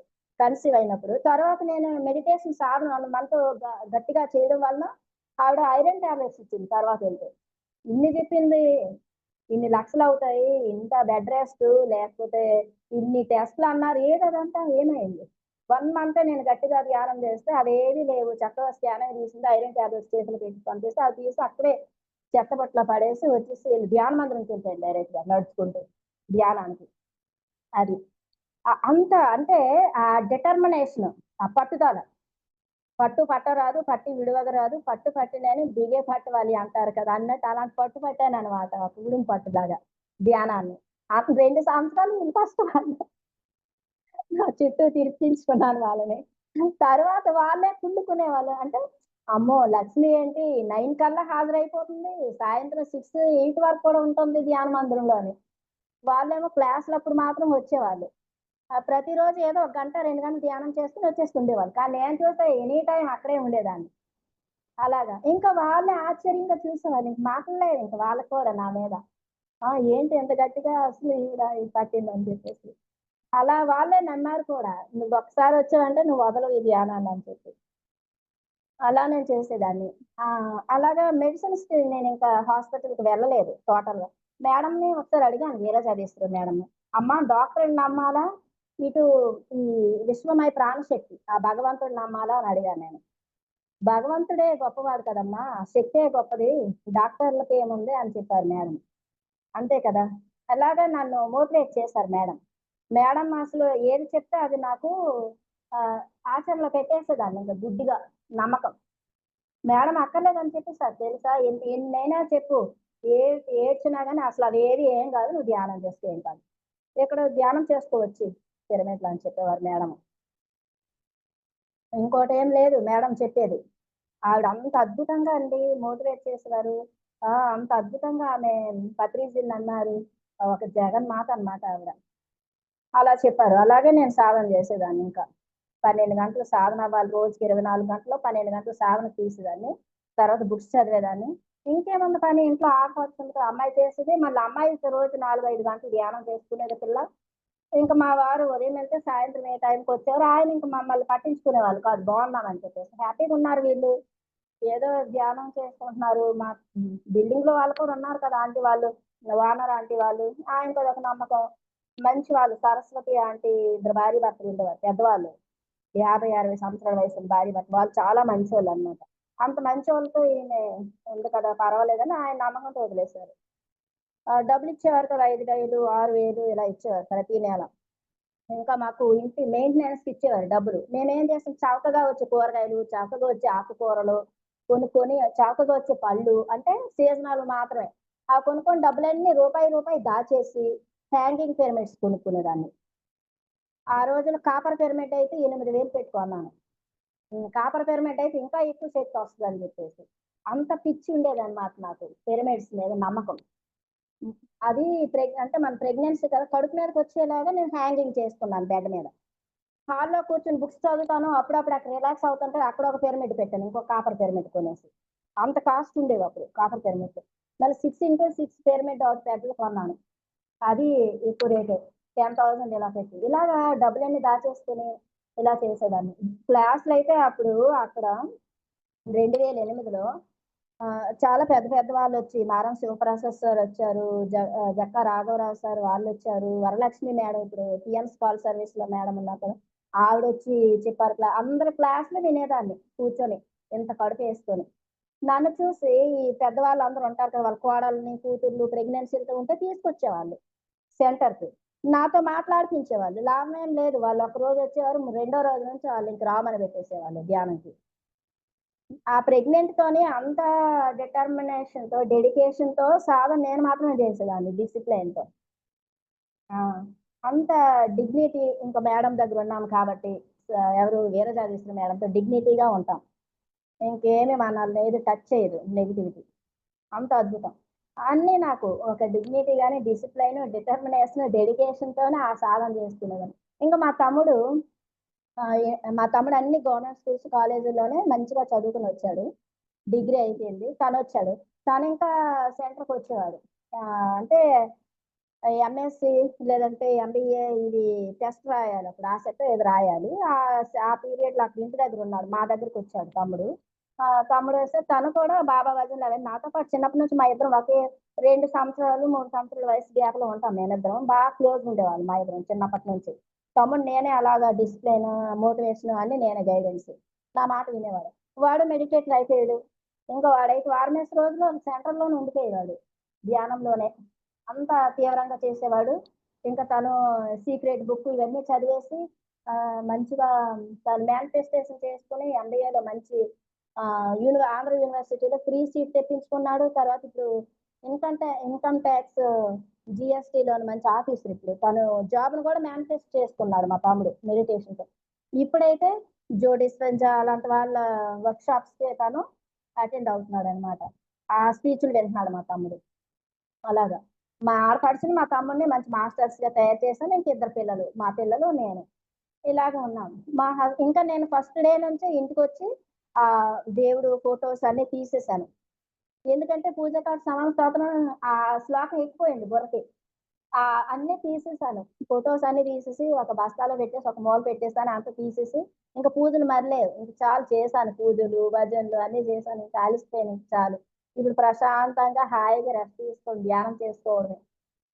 కన్సీవ్ అయినప్పుడు. తర్వాత నేను మెడిటేషన్ సాధన 1 మంత్ గట్టిగా చేయడం వలన ఆవిడ ఐరన్ టాబ్లెట్స్ ఇచ్చింది తర్వాతెళ్తే. ఇన్ని చెప్పింది, ఇన్ని లక్షలవుతాయి, ఇంత బెడ్ రెస్టు, లేకపోతే ఇన్ని టెస్టులన్నారు. ఏదదంతా ఏమైంది? 1 మంతే నేను గట్టిగా ధ్యానం చేస్తే అవేవీ లేవు. చక్కగా స్కానింగ్ తీసింది. ఐరన్ టాబ్లెట్స్ చేతిలో పెట్టి పంపిస్తే అది తీసి అక్కడే చెత్తబుట్టలో పడేసి వచ్చేసి ధ్యాన మందిరంకెళ్ళిపోయాను డైరెక్ట్‌గా నడుచుకుంటూ ధ్యానానికి. అది. అంత అంటే ఆ డిటర్మినేషన్, ఆ పట్టుదల. పట్టు పట్టరాదు, పట్టి విడవగరాదు, పట్టు పట్టినని బిగే పట్టువాలి అంటారు కదా! అన్నట్టు అలాంటి పట్టు పట్టాననమాట. పూడిన పట్టులాగా ధ్యానాన్ని. 2 సంవత్సరాలు ఇంత కష్టపడ్డా. నా చుట్టూ తిరిపించుకున్నాను వాళ్ళని. తర్వాత వాళ్ళే కుళ్ళుకునేవాళ్ళు. అంటే, అమ్మో! లక్ష్మి ఏంటి 9 కల్లా హాజరైపోతుంది. సాయంత్రం 6, 8 వరకు కూడా ఉంటుంది ధ్యాన మందిరంలోని. వాళ్ళేమో క్లాసులప్పుడు మాత్రం వచ్చేవాళ్ళు. ప్రతిరోజు ఏదో ఒక గంట, 2 గంటలు ధ్యానం చేసుకొని వచ్చేస్తుండేవాళ్ళు. కానీ నేను చూస్తే ఎనీ టైమ్ అక్కడే ఉండేదాన్ని. అలాగా. ఇంకా వాళ్ళే ఆశ్చర్యంగా చూసేవాళ్ళు. ఇంక మాటలు లేవు ఇంక వాళ్ళకి కూడా నా మీద. ఏంటి ఇంత గట్టిగా అసలు ఈవిడ ఇది పట్టిందని చెప్పేసి. అలా వాళ్ళే నమ్మారు కూడా. "నువ్వొకసారి వచ్చావంటే నువ్వు వదలవు ఈ ధ్యానాన్ని" అని చెప్పి. అలా నేను చేసేదాన్ని. అలాగా మెడిసిన్స్‌కి నేనింకా హాస్పిటల్‌కి వెళ్ళలేదు టోటల్‌గా. మేడంని ఒకసారి అడిగాను వీరజాదేశ్వరి మేడంని. "అమ్మా డాక్టర్‌ని నమ్మాలా? ఇటు ఈ విశ్వమై ప్రాణశక్తి ఆ భగవంతుడిని నమ్మాలా?" అని అడిగాను నేను. "భగవంతుడే గొప్పవాడు కదమ్మా! శక్తే గొప్పది. డాక్టర్లకేముంది" అని చెప్పారు మేడం. అంతే కదా! అలాగా నన్ను మోటివేట్ చేశారు మేడం. మేడం అసలు ఏది చెప్తే అది నాకు ఆహ్, ఆచరణలో పెట్టేసేదాన్ని ఇంక గుడ్డిగా నమ్మకం. మేడం అక్కర్లేదని చెప్పేసారు తెలుసా? ఎన్నైనా చెప్పు. ఏ ఏడ్చినా గాని అసలవేవి ఏం గాదు. నువ్వు ధ్యానం చేస్తే ఏం కాదు. ఇక్కడ ధ్యానం చేసుకోవచ్చి పిరమిడ్‌లో అని చెప్పేవారు మేడం. ఇంకోటేం లేదు మేడం చెప్పేది. ఆవిడ అంత అద్భుతంగా అండి మోటివేట్ చేసేవారు. అంత అద్భుతంగా ఆమె పత్రిజీని నమ్మారు. ఒక జగన్మాత అన్నమాట ఆవిడ. అలా చెప్పారు. అలాగే నేను సాధన చేసేదాన్నింకా. 12 గంటలు సాధన అవ్వాలి. రోజుకి 24 గంటల్లో 12 గంటలు సాధన చేసేదాన్ని. తర్వాత బుక్స్ చదివేదాన్ని. ఇంకేముంది పని ఇంట్లో ఆడపడుచుంది కదా! అమ్మాయి చేసేది. మళ్ళీ అమ్మాయికి రోజు 4, 5 గంటలు ధ్యానం చేసుకునేది పిల్ల. ఇంక మా వారు ఉదయం వెళ్తే సాయంత్రం ఏ టైంకొచ్చేవారు. ఆయన ఇంక మమ్మల్ని పట్టించుకునేవాళ్ళు కాదు. బాగున్నామని చెప్పేసి. హ్యాపీగున్నారు వీళ్ళు. ఏదో ధ్యానం చేసుకుంటున్నారు. మా బిల్డింగ్‌లో వాళ్ళు కూడా ఉన్నారు కదా! ఆంటీ వాళ్ళు. ఓనర్ ఆంటీ వాళ్ళు. ఆయనకి అదొక నమ్మకం. మంచి వాళ్ళు సరస్వతి ఆంటీ ఇద్దరు భార్యాభర్తలు ఉండేవారు. పెద్దవాళ్ళు. 50, 60 సంవత్సరాల వయసున్న భార్యాభర్తలు. వాళ్ళు చాలా మంచోళ్ళనమాట. అంత మంచోళ్ళతో ఈమె ఉంది కదా! పర్వాలేదని ఆయన నమ్మకంతో వదిలేసారు. డబ్బులిచ్చేవారు కదా! 5,000, 6,000 ఇలా ఇచ్చేవారు ప్రతి నెల. ఇంకా మాకు ఇంటి మెయింటెనెన్స్‌కి ఇచ్చేవారు డబ్బులు. మేమేం చేస్తాం చవకగా వచ్చే కూరగాయలు, చవకగా వచ్చే ఆకుకూరలు కొనుక్కొని, చవకగా వచ్చే పళ్ళు అంటే సీజనల్ మాత్రమే. కొనుక్కొని డబ్బులన్నీ రూపాయి, రూపాయి దాచేసి హ్యాంగింగ్ పిరమిడ్స్ కొనుక్కునేదాన్ని. ఆ రోజున కాపర్ పిరమిడ్ అయితే 8,000 పెట్టి కొన్నాను. కాపర్ పిరమిడ్ అయితే ఇంకా ఎక్కువ శక్తి వస్తదని జెప్పేసి. అంత పిచ్చి ఉండేదన్నమాట నాకు పిరమిడ్స్ మీద నమ్మకం. హ్మ్. అది అంటే మన ప్రెగ్నెన్సీ కదా! కడుపు మీదకొచ్చేలాగా నేను హ్యాంగింగ్ చేసుకున్నాను బెడ్ మీద. హాల్‌లో కూర్చొని బుక్స్ చదువుతాను. అప్పుడప్పుడు అక్కడ రిలాక్స్ అవుతుంటే అక్కడ ఒక పిరమిడ్ పెట్టాను. ఇంకో కాపర్ పిరమిడ్ కొనేసి. అంత కాస్ట్ ఉండేవప్పుడు కాపర్ పిరమిడ్. మళ్ళీ 6x6 పిరమిడ్ ఒకటి పెద్దది కొన్నాను. అది ఎక్కువ రేటే. 10,000 ఇలా పెట్టి. ఇలాగా డబ్బులన్నీ దాచేసుకొని ఇలా చేసేదాన్ని. క్లాసులైతే అప్పుడు అక్కడ 2008లో చాలా పెద్ద పెద్ద వాళ్ళొచ్చి మారం శివప్రసాద్ సార్ వచ్చారు. జక్కా రాఘవరావు సార్ వాళ్ళొచ్చారు. వరలక్ష్మి మేడం ఇప్పుడు టీఎమ్స్ కాల్ సర్వీస్‌లో మేడం ఉన్నారు కదా! ఆవిడొచ్చి చెప్పారు. అందరి క్లాసులు వినేదాన్ని కూర్చొని. ఇంత కడుపేసుకొని. నన్ను చూసి ఈ పెద్దవాళ్ళందరూ ఉంటారు కదా! వాళ్ళ కోడల్ని, కూతుర్లు ప్రెగ్నెన్సీలతో ఉంటే తీసుకొచ్చేవాళ్ళు సెంటర్‌కి. నాతో మాట్లాడిపించేవాళ్ళు. లాభం ఏం లేదు. వాళ్ళు ఒక రోజు వచ్చేవారు. రెండో రోజు నుంచి వాళ్ళు ఇంక రామని పెట్టేసేవాళ్ళు ధ్యానంకి. ఆ ప్రెగ్నెంట్ తోని అంత డిటర్మినేషన్ తో డెడికేషన్ తో సాధన నేను మాత్రమే చేసేదాన్ని డిసిప్లైన్ తో. ఆ! అంత డిగ్నిటీ ఇంకా మేడం దగ్గర ఉన్నాం కాబట్టి ఎవరు వీరజాజేశ్వరి మేడంతో డిగ్నిటీగా ఉంటాం. ఇంకేమి మనల్ని ఏది టచ్ చేయదు నెగటివిటీ. అంత అద్భుతం. అన్నీ నాకు ఒక డిగ్నిటీ గాని, డిసిప్లైన్, డిటర్మినేషన్, డెడికేషన్‌తోనే ఆ సాధన చేసుకునేదాన్ని. ఇంక మా తమ్ముడు అన్ని గవర్నమెంట్ స్కూల్స్, కాలేజీల్లోనే మంచిగా చదువుకొనొచ్చాడు. డిగ్రీ అయిపోయింది. తనొచ్చాడు. తనింకా సెంటర్‌కొచ్చేవాడు. అంటే ఎంఎస్‌సి లేదంటే ఎంబీఏ ఇది టెస్ట్ రాయాలి అప్పుడు. ఆ సెట్టో ఏదో రాయాలి. ఆ పీరియడ్‌లో అక్కడ ఇంటి దగ్గరున్నాడు. మా దగ్గరికొచ్చాడు తమ్ముడు. తమ్ముడొస్తే తను కూడా బాబా భజనలు అవన్నీ నాతో పాటు చిన్నప్పటి నుంచి మా ఇద్దరం ఒకే 2 సంవత్సరాలు, 3 సంవత్సరాల వయసు గ్యాప్‌లో ఉంటాం మేమిద్దరం. బాగా క్లోజ్‌గా ఉండేవాళ్ళం మా ఇద్దరం చిన్నప్పటి నుంచి. తమ్ముడు నేనే అలాగా డిసిప్లిన్, మోటివేషన్ అన్నీ నేనే గైడెన్స్. నా మాట వినేవాడు. వాడు మెడిటేటర్ అయిపోయాడు. ఇంక వాడైతే వారమేసి రోజులు సెంటర్‌లోనే ఉండిపోయేవాడు. ధ్యానంలోనే. అంత తీవ్రంగా చేసేవాడు. ఇంకా తను సీక్రెట్ బుక్ ఇవన్నీ చదివేసి మంచిగా తను మేనిఫెస్టేషన్ చేసుకొని ఎంబీఏలో మంచి ఆంధ్ర యూనివర్సిటీలో ఫ్రీ సీట్ తెప్పించుకున్నాడు. తర్వాత ఇప్పుడు ఇన్‌కమ్ టాక్స్ జీఎస్టీలోని మంచి ఆఫీసర్ ఇప్పుడు. తను జాబ్‌ని కూడా మేనిఫెస్ట్ చేసుకున్నాడు మా తమ్ముడు మెడిటేషన్‌తో. ఇప్పుడైతే జో డిస్పెన్జా అలాంటి వాళ్ళ వర్క్‌షాప్స్‌కి తను అటెండ్ అవుతున్నాడనమాట. ఆ స్పీచ్‌లు వింటున్నాడు మా తమ్ముడు. అలాగా. మా ఆడపడుచుని, మా తమ్ముడిని మంచి మాస్టర్స్‌గా తయారు చేశాను. ఇంక ఇద్దరు పిల్లలు. మా పిల్లలు, నేను. ఇలాగ ఉన్నాం. ఇంకా నేను ఫస్ట్ డే నుంచే ఇంటికొచ్చి దేవుడు ఫోటోస్ అన్నీ తీసేసాను. ఎందుకంటే పూజ కార్డ్ సమాన స్తోత్రం శ్లోకం ఎక్కిపోయింది బుర్రకి. అన్నీ తీసేసాను. ఫోటోస్ అన్నీ తీసేసి ఒక బస్తాలో పెట్టేసి ఒక మూల పెట్టేసాను. అంతా తీసేసి ఇంక పూజలు మరిలేవు. ఇంక చాలు చేశాను పూజలు, భజనలు అన్నీ చేశాను. ఇంక అలిసిపోయాను ఇంక చాలు. ఇప్పుడు ప్రశాంతంగా హాయిగా రెస్ట్ తీసుకొని ధ్యానం చేసుకోవడమే.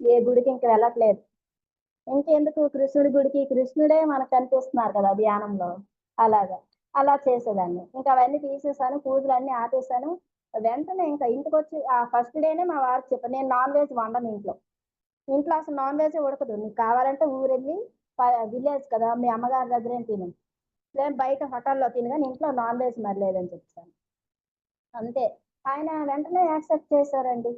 ఏ గుడికి ఇంక వెళ్ళట్లేదు. ఇంకెందుకు కృష్ణుడి గుడికి కృష్ణుడే మనకు కనిపిస్తున్నారు కదా ధ్యానంలో. అలాగా. అలా చేసేదాన్ని. ఇంక అవన్నీ తీసేసాను. పూజలన్నీ ఆపేసాను. వెంటనే ఇంక ఇంటికొచ్చి ఫస్ట్ డేనే మా వారికి చెప్పాను. నేను నాన్ వెజ్ వండను ఇంట్లో. ఇంట్లో అసలు నాన్ వెజ్జే ఉడకదు. నీకు కావాలంటే ఊరెళ్ళి ప విలేజ్ కదా! మీ అమ్మగారి దగ్గరేం తిను. లేదు బయట హోటల్‌లో తిను గాని ఇంట్లో నాన్ వెజ్ మరిలేదని చెప్పాను. అంతే. ఆయన వెంటనే యాక్సెప్ట్ చేశారండి.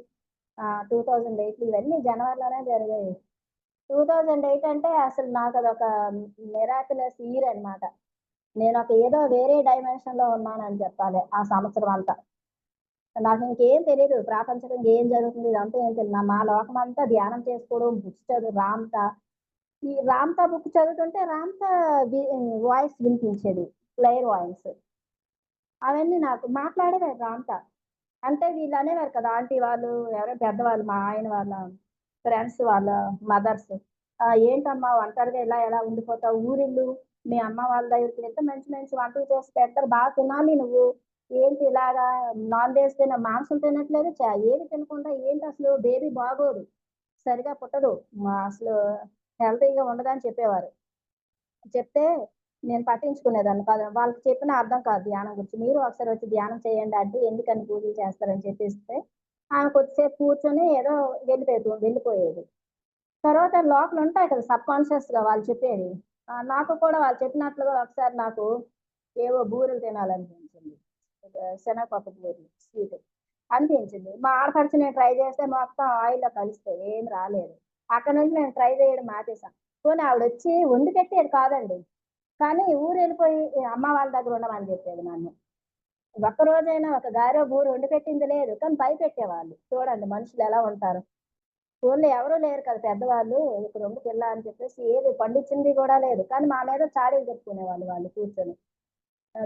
2008 ఇవన్నీ జనవరిలోనే జరిగాయి. 2008 అంటే అసలు నాకదొక మిరాకిలస్ ఇయర్ అన్నమాట. నేనొక ఏదో వేరే డైమెన్షన్‌లో ఉన్నానని చెప్పాలి ఆ సంవత్సరం అంతా. నాకింకేం తెలీదు. ప్రాపంచికంగా ఏం జరుగుతుంది ఇదంతా ఏం తెలీదు. మా లోకమంతా ధ్యానం చేసుకోవడం, బుక్స్ చదువు ఈ 'రామ్‌తా' బుక్ చదువుతుంటే 'రామ్‌తా' వాయిస్ వినిపించేది. Clear voice. అవన్నీ నాకు మాట్లాడేవారు 'రామ్‌తా.' అంటే వీళ్ళనేవారు కదా! ఆంటీ వాళ్ళు ఎవరో పెద్దవాళ్ళు మా ఆయన వాళ్ళ ఫ్రెండ్స్ వాళ్ళ మదర్స్. "ఏంటమ్మా ఒంటరిగా ఇలా ఎలా ఉండిపోతావు? ఊరెళ్ళు. మీ అమ్మ వాళ్ళ దగ్గరికి వెళ్తే మంచి మంచి వంటలు చేసి పెడతారు. బాగా తినాలి నువ్వు. ఏంటి ఇలాగా నాన్ వెజ్ మాంసం తినట్లేదు. ఏది తినకుండా ఏంటసలు బేబీ బాగోదు. సరిగా పుట్టదు. అసలు హెల్తీగా ఉండదని" చెప్పేవారు. చెప్తే నేను పట్టించుకునేదాన్ని కాదు. వాళ్ళకి చెప్పినా అర్థం కాదు ధ్యానం గురించి. "మీరు ఒకసారి వచ్చి ధ్యానం చేయండి ఆంటీ. ఎందుకన్ని పూజలు చేస్తారని" చెప్పేస్తే ఆమె కొద్దిసేపు కూర్చొని ఏదో వెళ్ళిపోయేది. తర్వాత లోపల ఉంటాయి కదా! సబ్‌కాన్షియస్‌గా వాళ్ళు చెప్పేవి. నాకు కూడా వాళ్ళు చెప్పినట్లుగా ఒకసారి నాకు ఏవో బూరెలు తినాలనిపించింది. శనగపప్పు బూరెలు స్వీట్ అనిపించింది. మా ఆడపడుచు నేను ట్రై చేస్తే మొత్తం ఆయిల్‌లో కలిసిపోయాయి. ఏమి రాలేదు. అక్కడి నుంచి నేను ట్రై చేయడం మానేశాను. పోనీ ఆవిడొచ్చి వండి పెట్టేది కాదండి. కానీ ఊరెళ్ళిపోయి అమ్మ వాళ్ళ దగ్గర ఉండమని చెప్పేది నన్ను. ఒక్కరోజైనా ఒక గారె, బూరె వండి పెట్టింది లేదు. కానీ భయపెట్టేవాళ్ళు. చూడండి మనుషులెలా ఉంటారో. ఊర్లో ఎవరు లేరు కదా పెద్దవాళ్ళు. ఇక్కడ ఉంది పిల్ల అని చెప్పేసి ఏది పండించింది గూడా లేదు. కానీ మా మీద చాడీలు చెప్పుకునేవాళ్ళు వాళ్ళు కూర్చొని.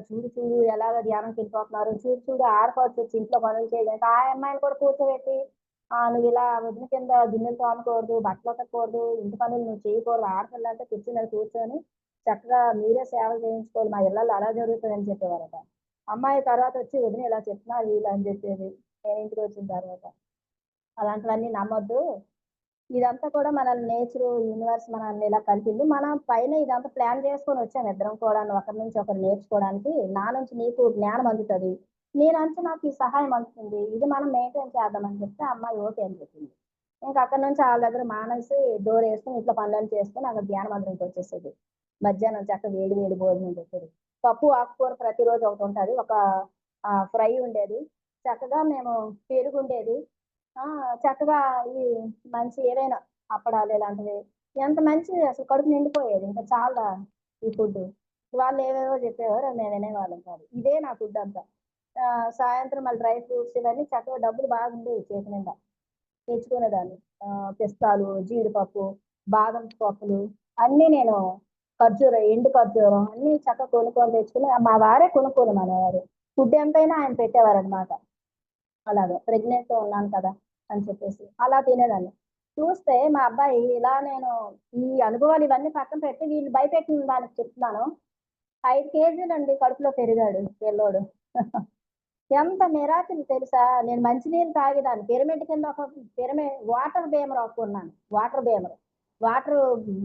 చూడు చూడు ఎలాగ ధ్యానంకెళ్ళిపోతున్నారు. చూడు చూడు ఆడపడుచొచ్చి ఇంట్లో పనులు చేయలేదు. ఆ అమ్మాయిని కూడా కూర్చోబెట్టి నువ్విలా వదిన కింద గిన్నెలు తోమకూడదు, బట్టలు ఉతకకూడదు, ఇంటి పనులు నువ్వు చేయకూడదు. ఆడపిల్లంటే కుర్చీ మీద కూర్చొని చక్కగా మీరే సేవలు చేయించుకోవాలి. మా ఇళ్ళల్లో అలా జరుగుతదని చెప్పేవారట. అమ్మాయి తర్వాతొచ్చి వదిన ఇలా చెప్తున్నారు వీళ్ళు అని చెప్పేది. నేను ఇంటికొచ్చిన తర్వాత. అలాంటివన్నీ నమ్మొద్దు. ఇదంతా కూడా మనల్ని యూనివర్స్ మనల్ని ఇలా కలిపింది. మనం పైన ఇదంతా ప్లాన్ చేసుకొని వచ్చాం ఇద్దరం కూడాను. ఒకరి నుంచి ఒకరు నేర్చుకోవడానికి. నా నుంచి నీకు జ్ఞానం అందుతది. నీ నుంచి నాకు ఈ సహాయం అందుతుంది. ఇది మనం మెయింటైన్ చేద్దామని చెప్తే ఆ అమ్మాయి ఓకే అని చెప్పింది. ఇంక అక్కడి నుంచి ఆళ్ళ దగ్గర మానేసి డోరేసుకొని ఇంట్లో పనులన్నీ చేసుకొని అక్కడ ధ్యాన మందిరంకొచ్చేసేది. మధ్యాహ్నం చక్కగా వేడి వేడి భోజనం పెట్టేది. పప్పు, ఆకుకూర ప్రతిరోజు ఒకటుంటది. ఒక ఫ్రై ఉండేది. చక్కగా మేము పెరుగు ఉండేది. చక్కగా ఈ మంచి ఏవైనా అప్పడాలు ఇలాంటివి. ఎంత మంచిది అసలు కడుపు నిండిపోయేది. ఇంకా చాలా ఈ ఫుడ్డు. వాళ్ళు ఏవేవో చెప్పేవారు. అది మేము వినేవాళ్ళం కాదు. ఇదే నా ఫుడ్ అంతా. సాయంత్రం మళ్ళీ డ్రై ఫ్రూట్స్ ఇవన్నీ చక్కగా డబ్బులు బాగుండేవి చేతి నిండా. తెచ్చుకునేదాన్ని. పిస్తాలు, జీడిపప్పు, బాదం పప్పులు అన్నీ నేను ఎండు ఖర్జూరం అన్నీ చక్కగా కొనుక్కొని తెచ్చుకొని మా వారే కొనుక్కోమనేవారు. ఫుడ్ ఎంతైనా ఆయన పెట్టేవారనమాట. అలాగా ప్రెగ్నెంట్‌తో ఉన్నాను కదా! అని చెప్పేసి. అలా తినేదాన్ని. చూస్తే మా అబ్బాయి ఇలా నేను ఈ అనుభవాలు ఇవన్నీ పక్కన పెట్టి వీళ్ళు భయపెట్టిన దానికి చెప్తున్నాను. 5 కేజీలండి కడుపులో పెరిగాడు పిల్లోడు. ఎంత మిరాకిల్ తెలుసా? నేను మంచినీళ్ళు తాగేదాన్ని. పిరమిడ్ కింద ఒక వాటర్ బీమర్ కొన్నాను. Water Beamer. వాటరు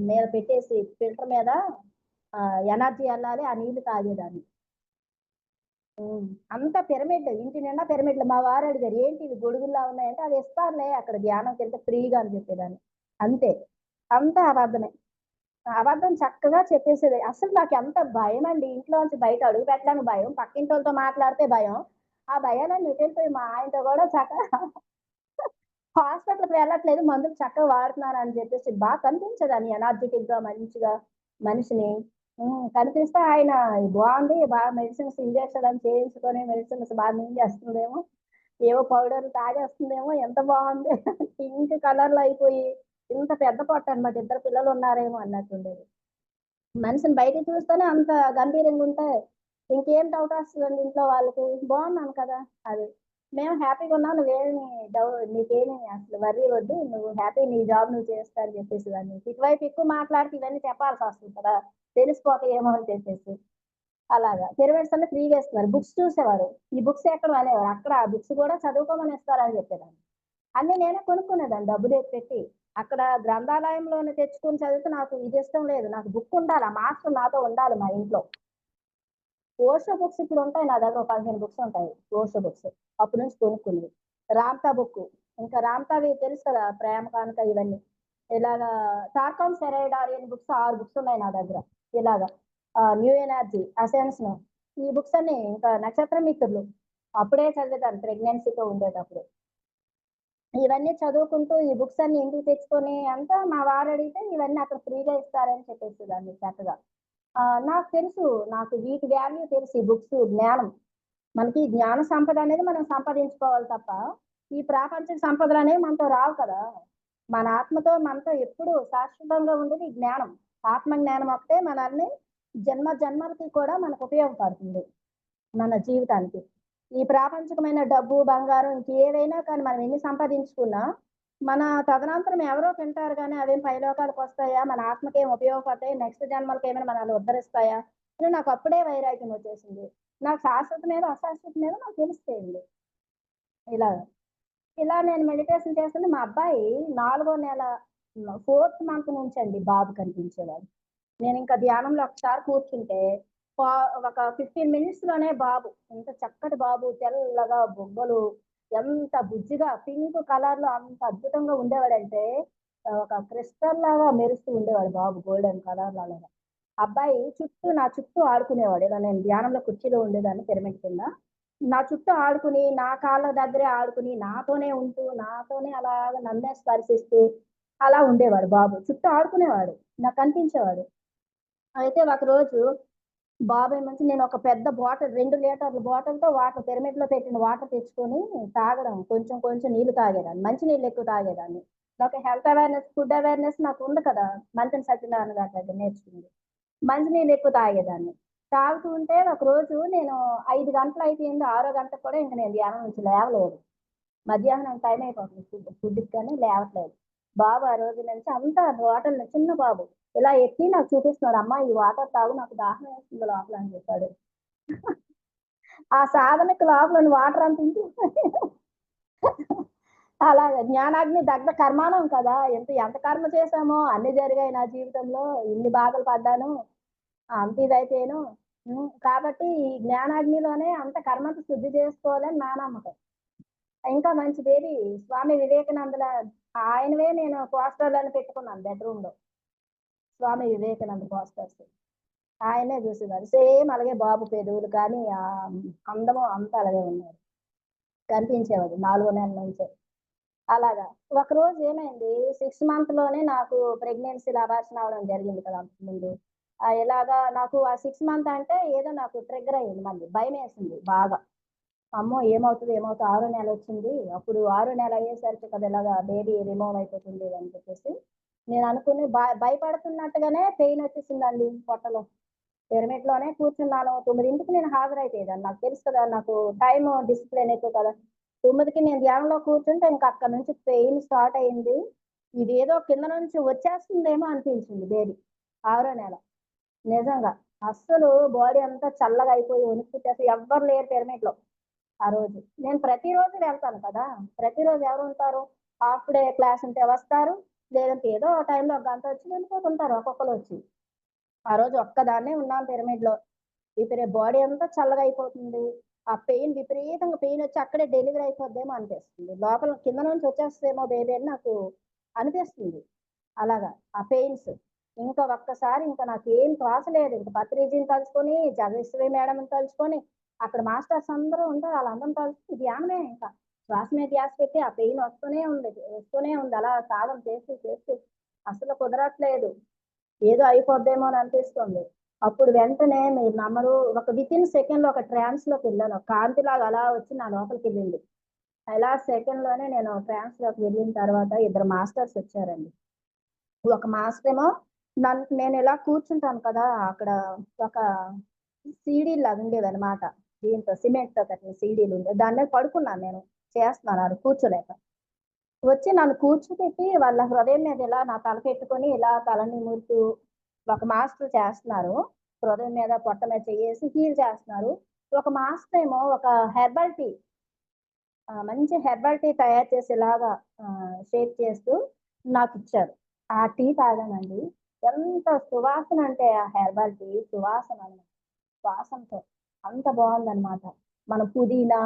మీద పెట్టేసి ఫిల్టర్ మీద ఎనర్జీ ఎళ్ళాలి. ఆ నీళ్లు తాగేదాన్ని. హ్మ్. అంతా పిరమిడ్. ఇంటి నిండా పిరమిడ్‌లు. మా వారు అడిగారు, "ఏంటి ఇవి గొడుగుల్లా ఉన్నాయంటే" "అది ఇస్తారులే అక్కడ ధ్యానంకెళ్తే ఫ్రీగా" అని చెప్పేదాన్ని. అంతే. అంతా అబద్ధమే. అబద్ధం చక్కగా చెప్పేసేది. అసలు నాకెంత భయమండి. ఇంట్లోంచి బయట అడుగు పెట్టడానికి భయం. పక్కింటోళ్ళతో మాట్లాడితే భయం. ఆ భయాలన్నీ ఎటెళ్ళిపోయి మా ఆయనతో గూడా చక్కగా హాస్పిటల్‌కి వెళ్ళట్లేదు. మందులు చక్కగా వాడుతున్నానని చెప్పేసి కనిపించేదాన్ని ఎనర్జిటిక్‌గా మంచిగా మనిషిని. కనిపిస్తే ఆయన బావుంది. మెడిసిన్స్ ఇంజెక్షన్‌లని చేయించుకొని మెడిసిన్స్ మింగేస్తుందేమో. ఏవో పౌడర్‌లు తాగేస్తుందేమో. ఎంత బావుంది. పింక్ కలర్‌లో అయిపోయి ఇంత పెద్ద పొట్టనమాట. ఇద్దరు పిల్లలున్నారేమో అన్నట్టుండేది. మనిషిని బయటకి చూస్తేనే అంత గంభీరంగుంటే ఇంకేం డౌటొస్తదండి ఇంట్లో వాళ్ళకి. బావున్నాను కదా! అది. మేము హ్యాపీగున్నాం. నీకేమి అసలు వర్రీ వద్దు. నువ్వు హ్యాపీ నీ జాబ్ నువ్వు చేస్తా అని చెప్పేసేదాన్ని. ఇటువైపు ఎక్కువ మాట్లాడితే ఇవన్నీ చెప్పాల్సొస్తుంది కదా! తెలిసిపోతాయేమో అని చెప్పేసి. అలాగా. పిరమిడ్స్ అన్నీ ఫ్రీగా ఇస్తున్నారు. బుక్స్ చూసేవారు. ఈ బుక్స్ ఎక్కడ అనేవారు. అక్కడ ఆ బుక్స్ కూడా చదువుకోమని ఇస్తారని చెప్పేదాన్ని. అన్నీ నేనే కొనుక్కునేదాన్ని డబ్బులు పెట్టి. అక్కడ గ్రంథాలయంలోనే తెచ్చుకొని చదివితే నాకు ఇది ఇష్టం లేదు. నాకు బుక్ ఉండాలి. ఆ మాస్టర్ నాతో ఉండాలి మా ఇంట్లో. ఓషో బుక్స్ ఇప్పుడుంటాయి నా దగ్గర. ఒక 15 బుక్స్ ఉంటాయి. ఓషో బుక్స్. అప్పటి నుంచి కొనుక్కున్నవి. రామ్తా బుక్కు. ఇంకా రామ్తావి తెలుసు కదా! ప్రేమ కానుక ఇవన్నీ. ఇలాగా టార్కామ్ సెరైడారియన్ బుక్స్ 6 బుక్స్ ఉన్నాయి నా దగ్గర. ఇలాగా న్యూ ఎనర్జీ, అసెన్షన్ ఈ బుక్స్ అన్నీ ఇంకా నక్షత్ర మిత్రులు. అప్పుడే చదివేదాన్ని ప్రెగ్నెన్సీతో ఉండేటప్పుడు. ఇవన్నీ చదువుకుంటూ ఈ బుక్స్ అన్నీ ఇంటికి తెచ్చుకొని అంతా మా వారడిగితే ఇవన్నీ అక్కడ ఫ్రీగా ఇస్తారని చెప్పేసేదాన్ని చక్కగా. నాకు తెలుసు. నాకు వీటి వాల్యూ తెలుసు. ఈ బుక్స్ జ్ఞానం. మనకి జ్ఞాన సంపద అనేది మనం సంపాదించుకోవాలి తప్ప, ఈ ప్రాపంచిక సంపదలనేవి మనతో రావు కదా! మన ఆత్మతో మనతో ఎప్పుడూ శాశ్వతంగా ఉండేది ఈ జ్ఞానం. ఆత్మ జ్ఞానం ఒకటే మనల్ని జన్మ జన్మలకి కూడా మనకు ఉపయోగపడుతుంది. మన జీవితానికి. ఈ ప్రాపంచికమైన డబ్బు, బంగారం ఇంకేవైనా కానీ మనం ఎన్ని సంపాదించుకున్నా, మన తదనంతరం ఎవరో తింటారు గానీ అవేం పైలోకాలకొస్తాయా? మన ఆత్మకేం ఉపయోగపడతాయా? నెక్స్ట్ జన్మలకేమైనా మనల్ని ఉద్ధరిస్తాయా? అని నాకప్పుడే వైరాగ్యం వచ్చేసింది. నాకు శాశ్వతం ఏదో, అశాశ్వతం ఏదో నాకు తెలిసిపోయింది. ఇలాగ. ఇలా నేను మెడిటేషన్ చేస్తుంటే మా అబ్బాయి నాలుగో నెల ఫోర్త్ మంత్ నుంచండి బాబు కనిపించేవాడు. నేనింక ధ్యానంలో ఒకసారి కూర్చుంటే పా ఒక 15 మినిట్స్‌లోనే బాబు. ఎంత చక్కటి బాబు తెల్లగా బుగ్గలు, ఎంత బుజ్జిగా పింక్ కలర్‌లో అంత అద్భుతంగా ఉండేవాడంటే ఒక క్రిస్టల్ లాగా మెరుస్తూ ఉండేవాడు బాబు గోల్డెన్ కలర్‌లో అలాగా. అబ్బాయి నా చుట్టూ ఆడుకునేవాడు. ఇలా నేను ధ్యానంలో కుర్చీలో ఉండేదాన్ని పిరమిడ్ కింద. నా చుట్టూ ఆడుకుని, నా కాళ్ళ దగ్గరే ఆడుకుని, నాతోనే ఉంటూ, నాతోనే అలాగా నన్నే స్పర్శిస్తూ అలా ఉండేవాడు బాబు. చుట్టూ ఆడుకునేవాడు. నాకు కనిపించేవాడు. అయితే ఒకరోజు బాబేమొచ్చి నేనొక పెద్ద బాటిల్ 2 లీటర్ల బాటిల్‌తో పిరమిడ్‌లో పెట్టిన వాటర్ తెచ్చుకొని తాగడం. కొంచెం కొంచెం నీళ్లు తాగేదాన్ని. మంచి నీళ్ళు ఎక్కువ తాగేదాన్ని. నాకు హెల్త్ అవేర్‌నెస్, ఫుడ్ అవేర్‌నెస్ నాకుంది కదా! మంతెన సత్యనారాయణ గారి దగ్గర నేర్చుకుంది. మంచి నీళ్ళు ఎక్కువ తాగేదాన్ని. తాగుతూ ఉంటే ఒకరోజు నేను 5 గంటలు అయిపోయింది. ఆరో గంటకి కూడా ఇంక నేను ధ్యానం నుంచి లేవలేదు. మధ్యాహ్నం టైం అయిపోతుంది ఫుడ్‌కి కానీ లేవట్లేదు. బాబు ఆ రోజు నుంచి అంతా బాటిల్ చిన్న బాబు. ఇలా ఎత్తి నాకు చూపిస్తున్నాడు. "అమ్మా ఈ వాటర్ తాగు నాకు దాహం వేస్తుంది లోపల" అని చెప్పాడు. ఆ సాధనకి లోపల వాటర్ అంత ఇంకిపోయి అలాగా జ్ఞానాగ్ని దగ్ధ కర్మాణం కదా! ఎంత కర్మ చేశామో అన్నీ జరిగాయి నా జీవితంలో. ఇన్ని బాధలు పడ్డాను. అంత ఇదైపోయాను. కాబట్టి ఈ జ్ఞానాగ్నిలోనే అంత కర్మంతా శుద్ధి చేసుకోవాలని నా నమ్మకం. ఇంకా మంచిదేది స్వామి వివేకానందుల ఆయనవే నేను పోస్టర్‌లని పెట్టుకున్నాను బెడ్‌రూమ్‌లో. స్వామి వివేకానంద పోస్టర్స్. ఆయనే చూసేవారు. సేమ్ అలాగే బాబు పెదవులు కానీ అందము అంతా అలాగే ఉన్నారు. కనిపించేవాడు 4 నెలల నుంచే. అలాగా. ఒకరోజు ఏమైంది 6 మంత్‌లోనే నాకు ప్రెగ్నెన్సీ‌లో అబార్షన్ అవ్వడం జరిగింది కదా! అంతకుముందు. ఇలాగా నాకు ఆ 6 మంత్ అంటే ఏదో నాకు ట్రిగ్గర్ అయింది మళ్ళీ. భయమేసింది బాగా. అమ్మో! ఏమవుతదో ఏమవుతదో ఆరో నెలొచ్చింది. అప్పుడు ఆరో నెల అయ్యేసరికి కదా ఇలాగా బేబీ రిమూవ్ అయిపోతుంది అని చెప్పేసి నేను అనుకుని భయపడుతున్నట్టుగానే పెయిన్ వచ్చేసిందండి పొట్టలో. పిరమిడ్‌లోనే కూర్చున్నాను. 9కి నేను హాజరైపోయేదాన్ని. నాకు తెలుసు కదా! నాకు టైము డిసిప్లిన్ ఎక్కువ కదా! 9కి నేను ధ్యానంలో కూర్చుంటే ఇంక అక్కడి నుంచి పెయిన్ స్టార్ట్ అయింది. ఇదేదో కింద నుంచి వచ్చేస్తుందేమో అనిపించింది బేబీ. ఆరో నెల. నిజంగా. అస్సలు బాడీ అంతా చల్లగా అయిపోయి వణుకు పుట్టేసి ఎవ్వరు లేరు పిరమిడ్‌లో ఆ రోజు. నేను ప్రతిరోజు వెళ్తాను కదా! ప్రతిరోజు ఎవరుంటారు? హాఫ్ డే క్లాస్ ఉంటే వస్తారు. లేదంటే ఏదో ఒక టైంలో ఒక గంట వచ్చి వెళ్ళిపోతుంటారు ఒక్కొక్కళ్ళొచ్చి. ఆ రోజు ఒక్కదాన్నే ఉన్నాను పిరమిడ్‌లో. బాడీ అంతా చల్లగా అయిపోతుంది. ఆ పెయిన్ విపరీతంగా పెయినొచ్చి అక్కడే డెలివరీ అయిపోద్దేమో అనిపిస్తుంది. లోపల కింద నుంచి వచ్చేస్తదేమో బేబీ అని నాకు అనిపిస్తుంది. అలాగా ఆ పెయిన్స్. ఇంకా ఒక్కసారి ఇంక నాకేం తోచలేదు. ఇంక పత్రిజీని తలుచుకొని, జగదీశ్వరి మేడంని తలుచుకొని, అక్కడ మాస్టర్స్ అందరూ ఉంటారు. ఆళ్ళందరిని తలుచుకొని ధ్యానమే ఇంకా. శ్వాస మీద ధ్యాస పెట్టి ఆ పెయిన్ వస్తూనే ఉంది. అలా సాధన చేస్తూ అసలు కుదరట్లేదు. ఏదో అయిపోద్దేమో అని అనిపిస్తుంది. అప్పుడు వెంటనే మీరు నమ్మరు ఒక వితిన్ సెకండ్‌లో ఒక ట్రాన్స్‌లోకెళ్ళాను. ఒక కాంతిలాగా అలా వచ్చి నా లోపలికెళ్ళింది. అలా సెకండ్‌లోనే నేను ట్రాన్స్‌లోకి వెళ్ళిన తర్వాత ఇద్దరు మాస్టర్స్ వచ్చారండి. ఒక మాస్టరేమో నేను ఇలా కూర్చుంటాను కదా! అక్కడ ఒక సీడీల్లాగా ఉండేవన్నమాట. దీంతో సిమెంట్‌తో కట్టిన సీడీలుండేవి. దాని మీద పడుకున్నాను నేను. చేస్తున్నాను ఆడ కూర్చోలేక. వచ్చి నన్ను కూర్చోపెట్టి వాళ్ళ హృదయం మీద ఇలా నా తల పెట్టుకొని ఇలా తల నిమురుతూ ఒక మాస్టర్ చేస్తున్నారు. హృదయం మీద పొట్ట మీద చెయ్యేసి హీల్ చేస్తున్నారు. ఒక మాస్టర్ ఏమో ఒక హెర్బల్ టీ మంచి హెర్బల్ టీ తయారు చేసి ఇలాగా షేక్ చేస్తూ నాకిచ్చారు. ఆ టీ తాగానండి. ఎంత సువాసన అంటే ఆ హెర్బల్ టీ సువాసన అన్నమాట. వాసనతో అంత బావుందన్నమాట. మనం పుదీనా,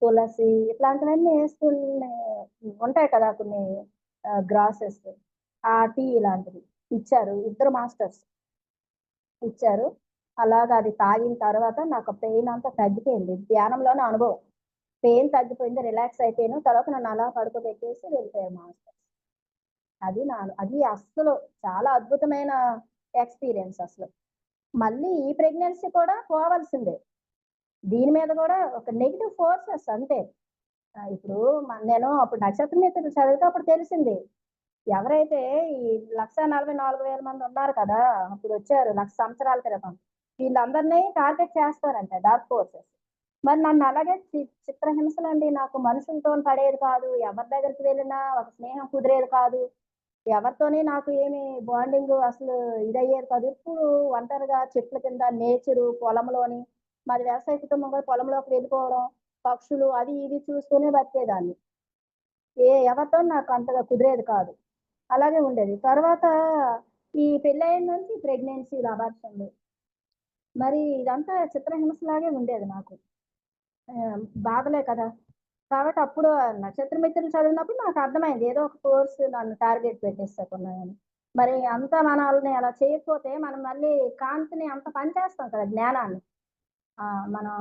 తులసి ఇట్లాంటివన్నీ ఏసుకునే ఉంటాయి కదా! కొన్ని గ్రాసెస్. ఆ టీ ఇలాంటిది ఇచ్చారు. ఇద్దరు మాస్టర్స్ ఇచ్చారు. అలాగా అది తాగిన తర్వాత నాకు పెయిన్ అంతా తగ్గిపోయింది. ధ్యానంలోనే అనుభవం. పెయిన్ తగ్గిపోయింది. రిలాక్స్ అయిపోయాను. తర్వాత నన్ను అలా పడుకోబెట్టేసి వెళ్ళిపోయారు మాస్టర్స్. అది అస్సలు చాలా అద్భుతమైన ఎక్స్‌పీరియన్స్ అసలు. మళ్ళీ ఈ ప్రెగ్నెన్సీ కూడా పోవాల్సిందే. దీని మీద గూడా ఒక నెగెటివ్ ఫోర్సెస్ అంతే. ఇప్పుడు నేను అప్పుడు నక్షత్ర మిత్రులు చదివితే అప్పుడు తెలిసింది. ఎవరైతే ఈ 1,44,000 మంది ఉన్నారు కదా! అప్పుడొచ్చారు 1,00,000 సంవత్సరాల క్రితం. వీళ్ళందరిని టార్గెట్ చేస్తారంట డార్క్ ఫోర్సెస్. మరి నన్ను అలాగే చిత్రహింసలండి. నాకు మనుషులతోని పడేది కాదు. ఎవరి దగ్గరికి వెళ్ళినా ఒక స్నేహం కుదిరేది కాదు. ఎవరితోని నాకు ఏమి బాండింగు అసలు ఇదయ్యేది కాదు. ఎప్పుడు ఒంటరిగా చెట్ల కింద నేచరు, పొలంలోని మాది వ్యవసాయ కుటుంబం కదా! పొలంలోకి వెళ్ళిపోవడం, పక్షులు అది ఇది చూస్తూనే బతికేదాన్ని. ఎవరితోని నాకు అంతగా కుదిరేది కాదు. అలాగే ఉండేది. తర్వాత ఈ పెళ్లయిన నుంచి ప్రెగ్నెన్సీలు, అబార్షన్‌లు. మరి ఇదంతా చిత్రహింసలాగే ఉండేది నాకు. బాధలే కదా! కాబట్టి అప్పుడు నక్షత్ర మిత్రులు చదివినప్పుడు నాకు అర్థమైంది. ఏదో ఒక కోర్స్ నన్ను టార్గెట్ పెట్టేసేకున్నాయని. మరి అంత మనల్ని అలా చేయకపోతే మనం మళ్ళీ కాంతిని అంత పనిచేస్తాం కదా! జ్ఞానాన్ని. మనం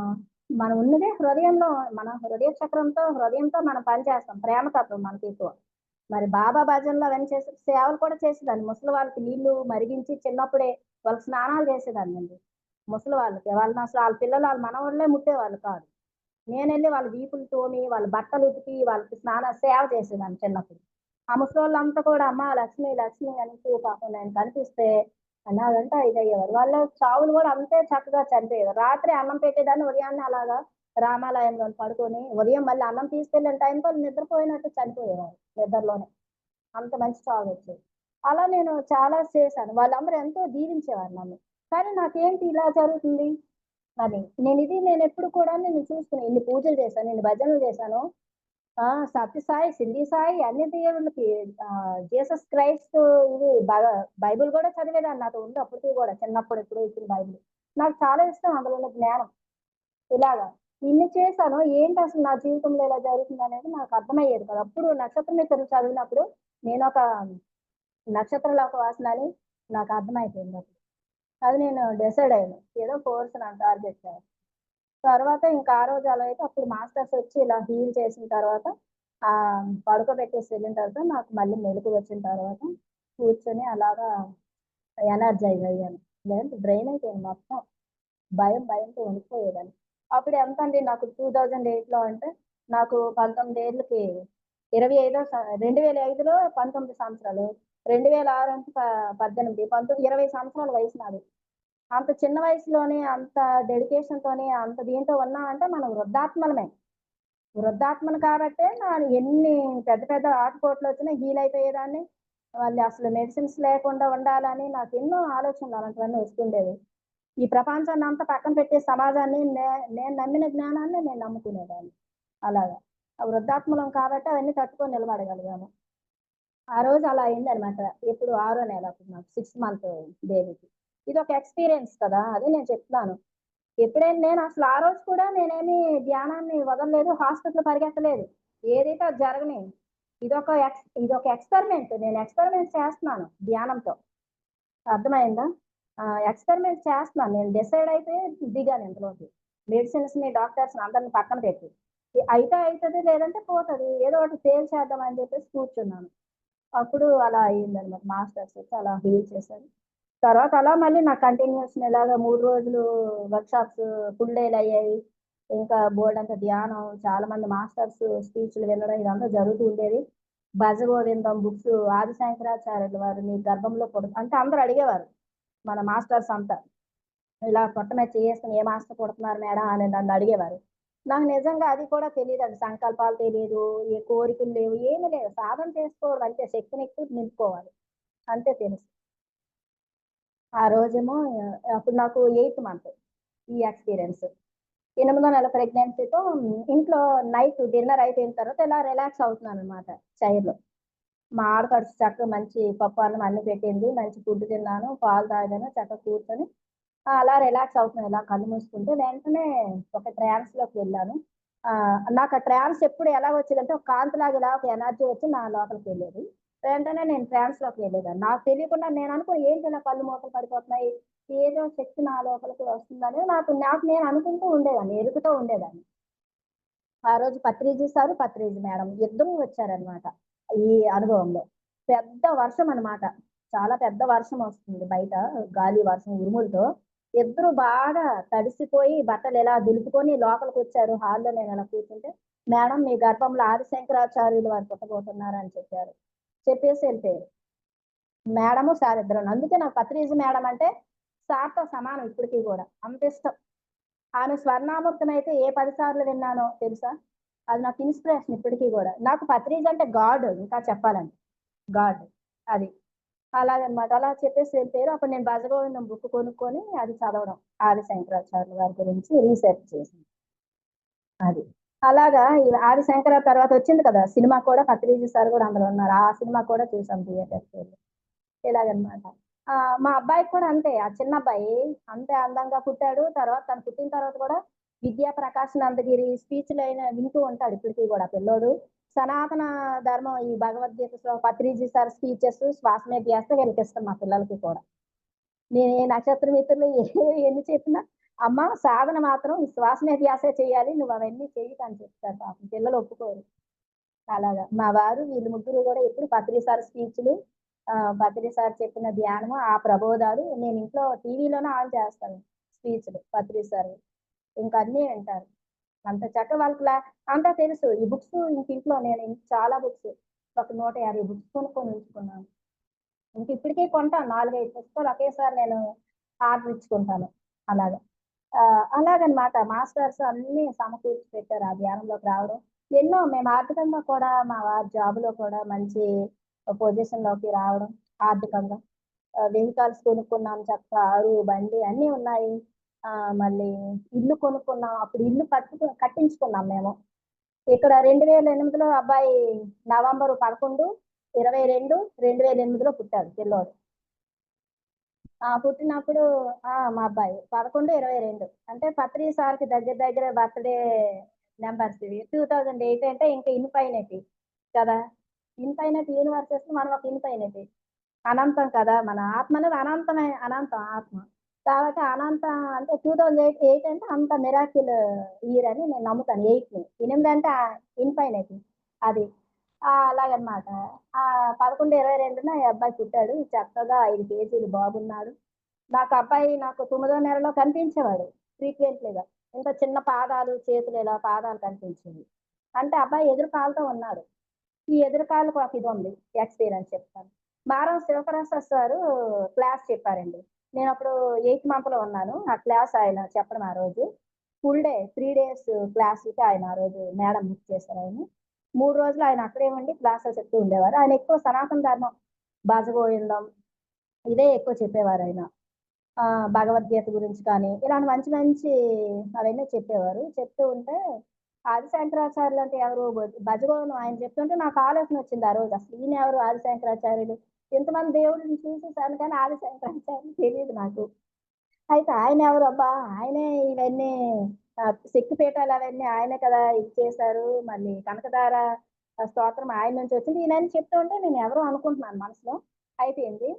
మనం ఉన్నదే హృదయంలో మన హృదయ చక్రంతో, హృదయంతో మనం పనిచేస్తాం. ప్రేమతత్వం మనకెక్కువ. మరి బాబా భజనలు అవన్నీ చేసి సేవలు కూడా చేసేదాన్ని. ముసలి వాళ్ళకి నీళ్లు మరిగించి చిన్నప్పుడే వాళ్ళకి స్నానాలు చేసేదాన్నండి. ముసలి వాళ్ళకి. వాళ్ళనసలు ఆళ్ళ పిల్లలు ఆళ్ళ మనవళ్ళే ముట్టేవాళ్ళు కాదు. నేనెళ్ళి వాళ్ళ వీపులు తోమి, వాళ్ళ బట్టలు ఉతికి, వాళ్ళకి సేవ చేసేదాన్ని చిన్నప్పుడు. ఆ ముసలోళ్ళంతా కూడా అమ్మ లక్ష్మి, లక్ష్మి అనేసి పాపం నేను కనిపిస్తే నాదంతా ఇదయ్యేవారు. వాళ్ళ చావులు గూడా అంతే చక్కగా చనిపోయేవారు. రాత్రి అన్నం పెట్టేదాన్ని ఉదయాన్నే అలాగా రామాలయంలో పడుకొని, ఉదయం మళ్ళీ అన్నం తీసుకెళ్ళిన టైంకి వాళ్ళు నిద్రపోయినట్టు చనిపోయేవారు నిద్రలోనే. అంత మంచి చావొచ్చేది. అలా నేను చాలా చేశాను. వాళ్ళందరూ ఎంతో దీవించేవారు నన్ను. కానీ నాకేంటి ఇలా జరుగుతుంది? అని. నేనెప్పుడు కూడా నేను చూసుకున్నా. ఇన్ని పూజలు చేశాను, ఇన్ని భజనలు చేశాను. సత్యసాయి, షిరిడీ సాయి అన్ని దేవుళ్ళకి జీసస్ క్రైస్ట్ ఇది బైబిల్ గూడా చదివేదాన్ని. నాతో ఉంది అప్పటికి గూడా చిన్నప్పుడు ఎప్పుడో ఇచ్చిన బైబిల్. నాకు చాలా ఇష్టం అందులో ఉన్న జ్ఞానం. ఇలాగా ఇన్ని చేశాను. ఏంటసలు నా జీవితంలో ఇలా జరుగుతుందనేది నాకు అర్థమయ్యేది కాదు. అప్పుడు నక్షత్ర మిత్రులు చదివినప్పుడు నేనొక నక్షత్ర లోకవాసినని నాకు అర్థమైపోయిందప్పుడు. అది నేను డిసైడ్ అయ్యాను. ఏదో కోర్స్ నాకు టార్గెట్. తర్వాత ఇంకా ఆ రోజు అలా అయితే అప్పుడు మాస్టర్స్ వచ్చి ఇలా హీల్ చేసిన తర్వాత పడుకోబెట్టేసి వెళ్ళిన తర్వాత నాకు మళ్ళీ మెలుకువ వచ్చిన తర్వాత కూర్చొని అలాగా ఎనర్జైజ్ అయ్యాను. లేదంటే డ్రైన్ అయిపోయాను మొత్తం. భయంతో వణికిపోయేదాన్ని. అప్పుడు ఎంతండి నాకు 2008లో అంటే నాకు 19 ఏళ్ళకి 2005లో 19 సంవత్సరాలు. 2006 అంటే 18, 19, 20 సంవత్సరాల వయసు నాది. అంత చిన్న వయసులోనే అంత డెడికేషన్‌తోని అంత దీంతో ఉన్నామంటే మనం వృద్ధాత్మలమే. వృద్ధాత్మలు కాబట్టే ఎన్ని పెద్ద పెద్ద ఆటుపోట్లొచ్చినా హీల్ అయిపోయేదాన్ని. మళ్ళీ అసలు మెడిసిన్స్ లేకుండా ఉండాలని నాకెన్నో ఆలోచనలు అలాంటివన్నీ వస్తుండేవి. ఈ ప్రపంచాన్నంతా పక్కన పెట్టే సమాజాన్ని నేను నమ్మిన జ్ఞానాన్ని నేను నమ్ముకునేదాన్ని. అలాగా. వృద్ధాత్మలం కాబట్టి అవన్నీ తట్టుకొని నిలబడగలిగాను. ఆ రోజు అలా అయిందనమాట. ఎప్పుడు ఆరో నెల అప్పుడు నాకు 6 మంత్ బేబీకి. ఇదొక ఎక్స్‌పీరియన్స్ కదా! అదే నేను చెప్తున్నాను. ఎప్పుడైనా నేను అసలు ఆ రోజు కూడా నేనేమి ధ్యానాన్ని వదలలేదు. హాస్పిటల్ పరిగెత్తలేదు. ఏదైతే అది జరగని. ఇదొక ఎక్స్‌పెరిమెంట్. నేను ఎక్స్‌పెరిమెంట్ చేస్తున్నాను ధ్యానంతో. అర్థమైందా? ఎక్స్‌పెరిమెంట్ చేస్తున్నాను. నేను డిసైడ్ అయితే దిగాను ఇందులోకి. మెడిసిన్స్‌ని, డాక్టర్స్‌ని అందరిని పక్కన పెట్టి. అయితే అయితది లేదంటే పోతది. ఏదో ఒకటి తేల్చేద్దాం అని చెప్పేసి కూర్చున్నాను. అప్పుడు అలా అయిందనమాట. మాస్టర్స్ వచ్చి అలా హీల్ చేశారు. తర్వాత అలా మళ్ళీ నాకు కంటిన్యూషన్ ఇలాగా 3 రోజులు వర్క్‌షాప్స్ ఫుల్ డేలయ్యాయి. ఇంకా బోలెడంత ధ్యానం, చాలా మంది మాస్టర్స్ స్పీచ్‌లు వినడం ఇదంతా జరుగుతూ ఉండేది. భజగోవిందం బుక్స్ ఆది శంకరాచార్యుల వారు నీ గర్భంలో అంటే అందరూ అడిగేవారు. మన మాస్టర్స్ అంతా. ఇలా పొట్ట మీద చెయ్యేసుకొని ఏ మాస్టర్ పుడుతున్నారు మేడం అని నన్ను అడిగేవారు. నాకు నిజంగా అది కూడా తెలీదండి. సంకల్పాలు తెలీదు, ఏ కోరికలు లేవు, ఏమీ లేవు. సాధన చేసుకోవడం అంతే. శక్తినెక్కువ నింపుకోవాలి. అంతే తెలుసు. ఆ రోజేమో అప్పుడు నాకు 8థ్ మంత్ ఈ ఎక్స్‌పీరియన్స్. 8వ నెల ప్రెగ్నెన్సీతో ఇంట్లో నైట్ డిన్నర్ అయిపోయిన తర్వాత ఇలా రిలాక్స్ అవుతున్నాననమాట చైర్‌లో. మా ఆడపడుచు చక్కగా మంచి పప్పు, అన్నం అన్నీ పెట్టింది. మంచి ఫుడ్ తిన్నాను, పాలు తాగాను, చక్కగా కూర్చొని అలా రిలాక్స్ అవుతున్నాను. ఇలా కళ్ళు మూసుకుంటే వెంటనే ఒక ట్రాన్స్‌లోకి వెళ్ళాను. నాకు ఆ ట్రాన్స్ ఎప్పుడు ఎలా వచ్చేదంటే ఒక కాంతిలాగా ఇలా ఒక ఎనర్జీ వచ్చి నా లోపలికి వెళ్ళేది. వెంటనే నేను ట్రాన్స్‌లోకి వెళ్ళేదాన్ని. నాకు తెలియకుండా నేను అనుకోని ఏంటి ఇలా కళ్ళు మూతలు పడిపోతున్నాయి. ఏదో శక్తి నా లోపలికి వస్తుందని నాకు నాకు నేను అనుకుంటూ ఉండేదాన్ని. ఎరుకుతూ ఉండేదాన్ని. ఆ రోజు పత్రిజీ సారు, పత్రిజీ మేడం ఇద్దరూ వచ్చారనమాట. ఈ అనుభవంలో. పెద్ద వర్షం అనమాట. చాలా పెద్ద వర్షం వస్తుంది బయట. గాలి, వర్షం, ఉరుములతో. ఇద్దరు బాగా తడిసిపోయి బట్టలు ఇలా దులుపుకొని లోపలికొచ్చారు. హాల్‌లో నేను అలా కూర్చుంటే, "మేడం మీ గర్భంలో ఆదిశంకరాచార్యులు వారు పుట్టబోతున్నారని" చెప్పారు. చెప్పేసి ఎళ్ళిపోయారు. Madam, sir ఇద్దరును. అందుకే నాకు పత్రిజీ మేడం అంటే సార్‌తో సమానం ఇప్పటికి గూడా. అంత ఇష్టం. ఆమె స్వర్ణామృతమైతే ఏ 10 సార్లు విన్నానో తెలుసా? అది నాకు ఇన్‌స్పిరేషన్ ఇప్పటికి గూడా. నాకు పత్రిజీ అంటే గాడ్ ఇంకా చెప్పాలంటే. గాడ్. అది. అలాగనమాట. అలా చెప్పేసి వెళ్ళిపోయారు. అప్పుడు నేను భజగోవిందం బుక్ కొనుక్కొని అది చదవడం. ఆది శంకరాచార్యుల వారి గురించి రీసెర్చ్ చేసి. అది. అలాగా ఈ ఆది శంకర తర్వాత వచ్చింది కదా! సినిమా కూడా పత్రిజీ సార్ గూడా అందులో ఉన్నారు. ఆ సినిమా కూడా చూసాం థియేటర్‌కెళ్ళి. ఇలాగనమాట. మా అబ్బాయికి కూడా అంతే. ఆ చిన్నబ్బాయి అంతే అందంగా పుట్టాడు. తర్వాత తను పుట్టిన తర్వాత కూడా విద్యా ప్రకాష్ నందగిరి స్పీచ్‌లయిన వింటూ ఉంటాడు ఇప్పటికి గూడా పిల్లోడు. సనాతన ధర్మం ఈ భగవద్గీత పత్రిజీ సార్ స్పీచెస్ శ్వాస మీద ధ్యాస వీళ్ళకిష్టం మా పిల్లలకి కూడా. నేను ఏ నక్షత్ర మిత్రులు ఎన్ని చెప్పినా, అమ్మ సాధన మాత్రం ఈ శ్వాస మీద ధ్యాసే చేయాలి. నువ్వు అవన్నీ చెయ్యకని చెప్తారు పాపం. పిల్లలు ఒప్పుకోరు. అలాగా. మా వారు వీళ్ళు ముగ్గురు గూడా ఎప్పుడు పత్రి సార్ స్పీచ్‌లు, పత్రి సార్ చెప్పిన ధ్యానము, ఆ ప్రబోధాలు నేను ఇంట్లో టీవీలోనే ఆన్ చేస్తాను స్పీచ్‌లు పత్రి సార్‌వి. ఇంక అన్నీ వింటారు. అంత చక్కగా వాళ్ళకి అంతా తెలుసు. ఈ బుక్స్ ఇంకింట్లో నేను చాలా బుక్స్ ఒక 150 బుక్స్ కొనుక్కొని ఉంచుకున్నాను. ఇంక ఇప్పటికి కొంటాను. 4, 5 పుస్తకాలు ఒకేసారి నేను ఆర్డర్ ఇచ్చుకుంటాను. అలాగా. అలాగనమాట. మాస్టర్స్ అన్నీ సమకూర్చి పెట్టారు. ఆ ధ్యానంలోకి రావడం. ఎన్నో మేము ఆర్థికంగా కూడా మా వారి జాబ్‌లో కూడా మంచి పొజిషన్‌లోకి రావడం ఆర్థికంగా. వెహికల్స్ కొనుక్కున్నాం చక్కగా బండి అన్నీ ఉన్నాయి. మళ్ళీ ఇల్లు కొనుక్కున్నాం. అప్పుడు ఇల్లు కట్టించుకున్నాం మేము. ఇక్కడ 2008లో అబ్బాయి నవంబర్ 11, 22, 2008లో పుట్టాడు పిల్లోడు. పుట్టినప్పుడు మా అబ్బాయి 11, 22 అంటే పత్రి సార్‌కి దగ్గర దగ్గర బర్త్‌డే నంబర్స్ ఇవి. 2008 అంటే ఇంకా ఇన్‌ఫైనైట్ కదా! ఇన్‌ఫైనైట్ యూనివర్సెస్‌లో మనం ఒక ఇన్‌ఫైనైట్. అనంతం కదా! మన ఆత్మ అనేది అనంతమే అనంతం ఆత్మ. కాబట్టి అనంత అంటే 2008 అంటే అంత మిరాకిల్ ఇయర్ అని నేను నమ్ముతాను. 8ని 8 అంటే ఇన్ఫైనైట్ అది. అలాగనమాట. 11/22న ఈ అబ్బాయి పుట్టాడు. చక్కగా 5 కేజీలు బాబున్నాడు. నాకు 9వ నెలలో కనిపించేవాడు ఫ్రీక్వెంట్‌లీగా. ఇంత చిన్న పాదాలు, చేతులు ఇలా పాదాలు కనిపించేవి. అంటే అబ్బాయి ఎదురు కాలుతో ఉన్నాడు. ఈ ఎదురు కాలుకి ఒక ఇదుంది. ఎక్స్‌పీరియన్స్ చెప్తాను. మారం శివప్రసాద్ సారు క్లాస్ చెప్పారండి. నేనప్పుడు 8థ్ మంత్‌లో ఉన్నాను. ఆ క్లాస్ ఆయన చెప్పడం ఆ రోజు. ఫుల్ డే 3 డేస్ క్లాస్‌కి ఆయన ఆ రోజు మేడం బుక్ చేశారాయన్ని. 3 రోజులు ఆయన అక్కడే ఉండి క్లాసులు చెప్తూ ఉండేవారు. ఆయన ఎక్కువ సనాతన ధర్మం, భజగోవిందం ఇదే ఎక్కువ చెప్పేవారాయన. భగవద్గీత గురించి కానీ, ఇలాంటి మంచి మంచి అవన్నీ చెప్పేవారు. చెప్తూ ఉంటే ఆది శంకరాచార్యులు అంటే ఎవరు? భజగోవిందం ఆయన చెప్తుంటే నాకు ఆలోచన వచ్చింది ఆ రోజు. అసలు ఈయనెవరు ఆది శంకరాచార్యులు? ఇంతమంది దేవుళ్ళని చూసేసాను కానీ ఆది శంకరాచార్యులు తెలీదు నాకు. అయితే ఆయనెవరబ్బా! ఆయనే ఇవన్నీ శక్తిపీఠాలు అవన్నీ ఆయనే కదా ఇది చేశారు. మళ్ళీ కనకధార స్తోత్రం ఆయన నుంచి వచ్చింది. ఈయనని చెప్తూ ఉంటే నేను ఎవరో అనుకుంటున్నాను మనసులో. అయిపోయింది.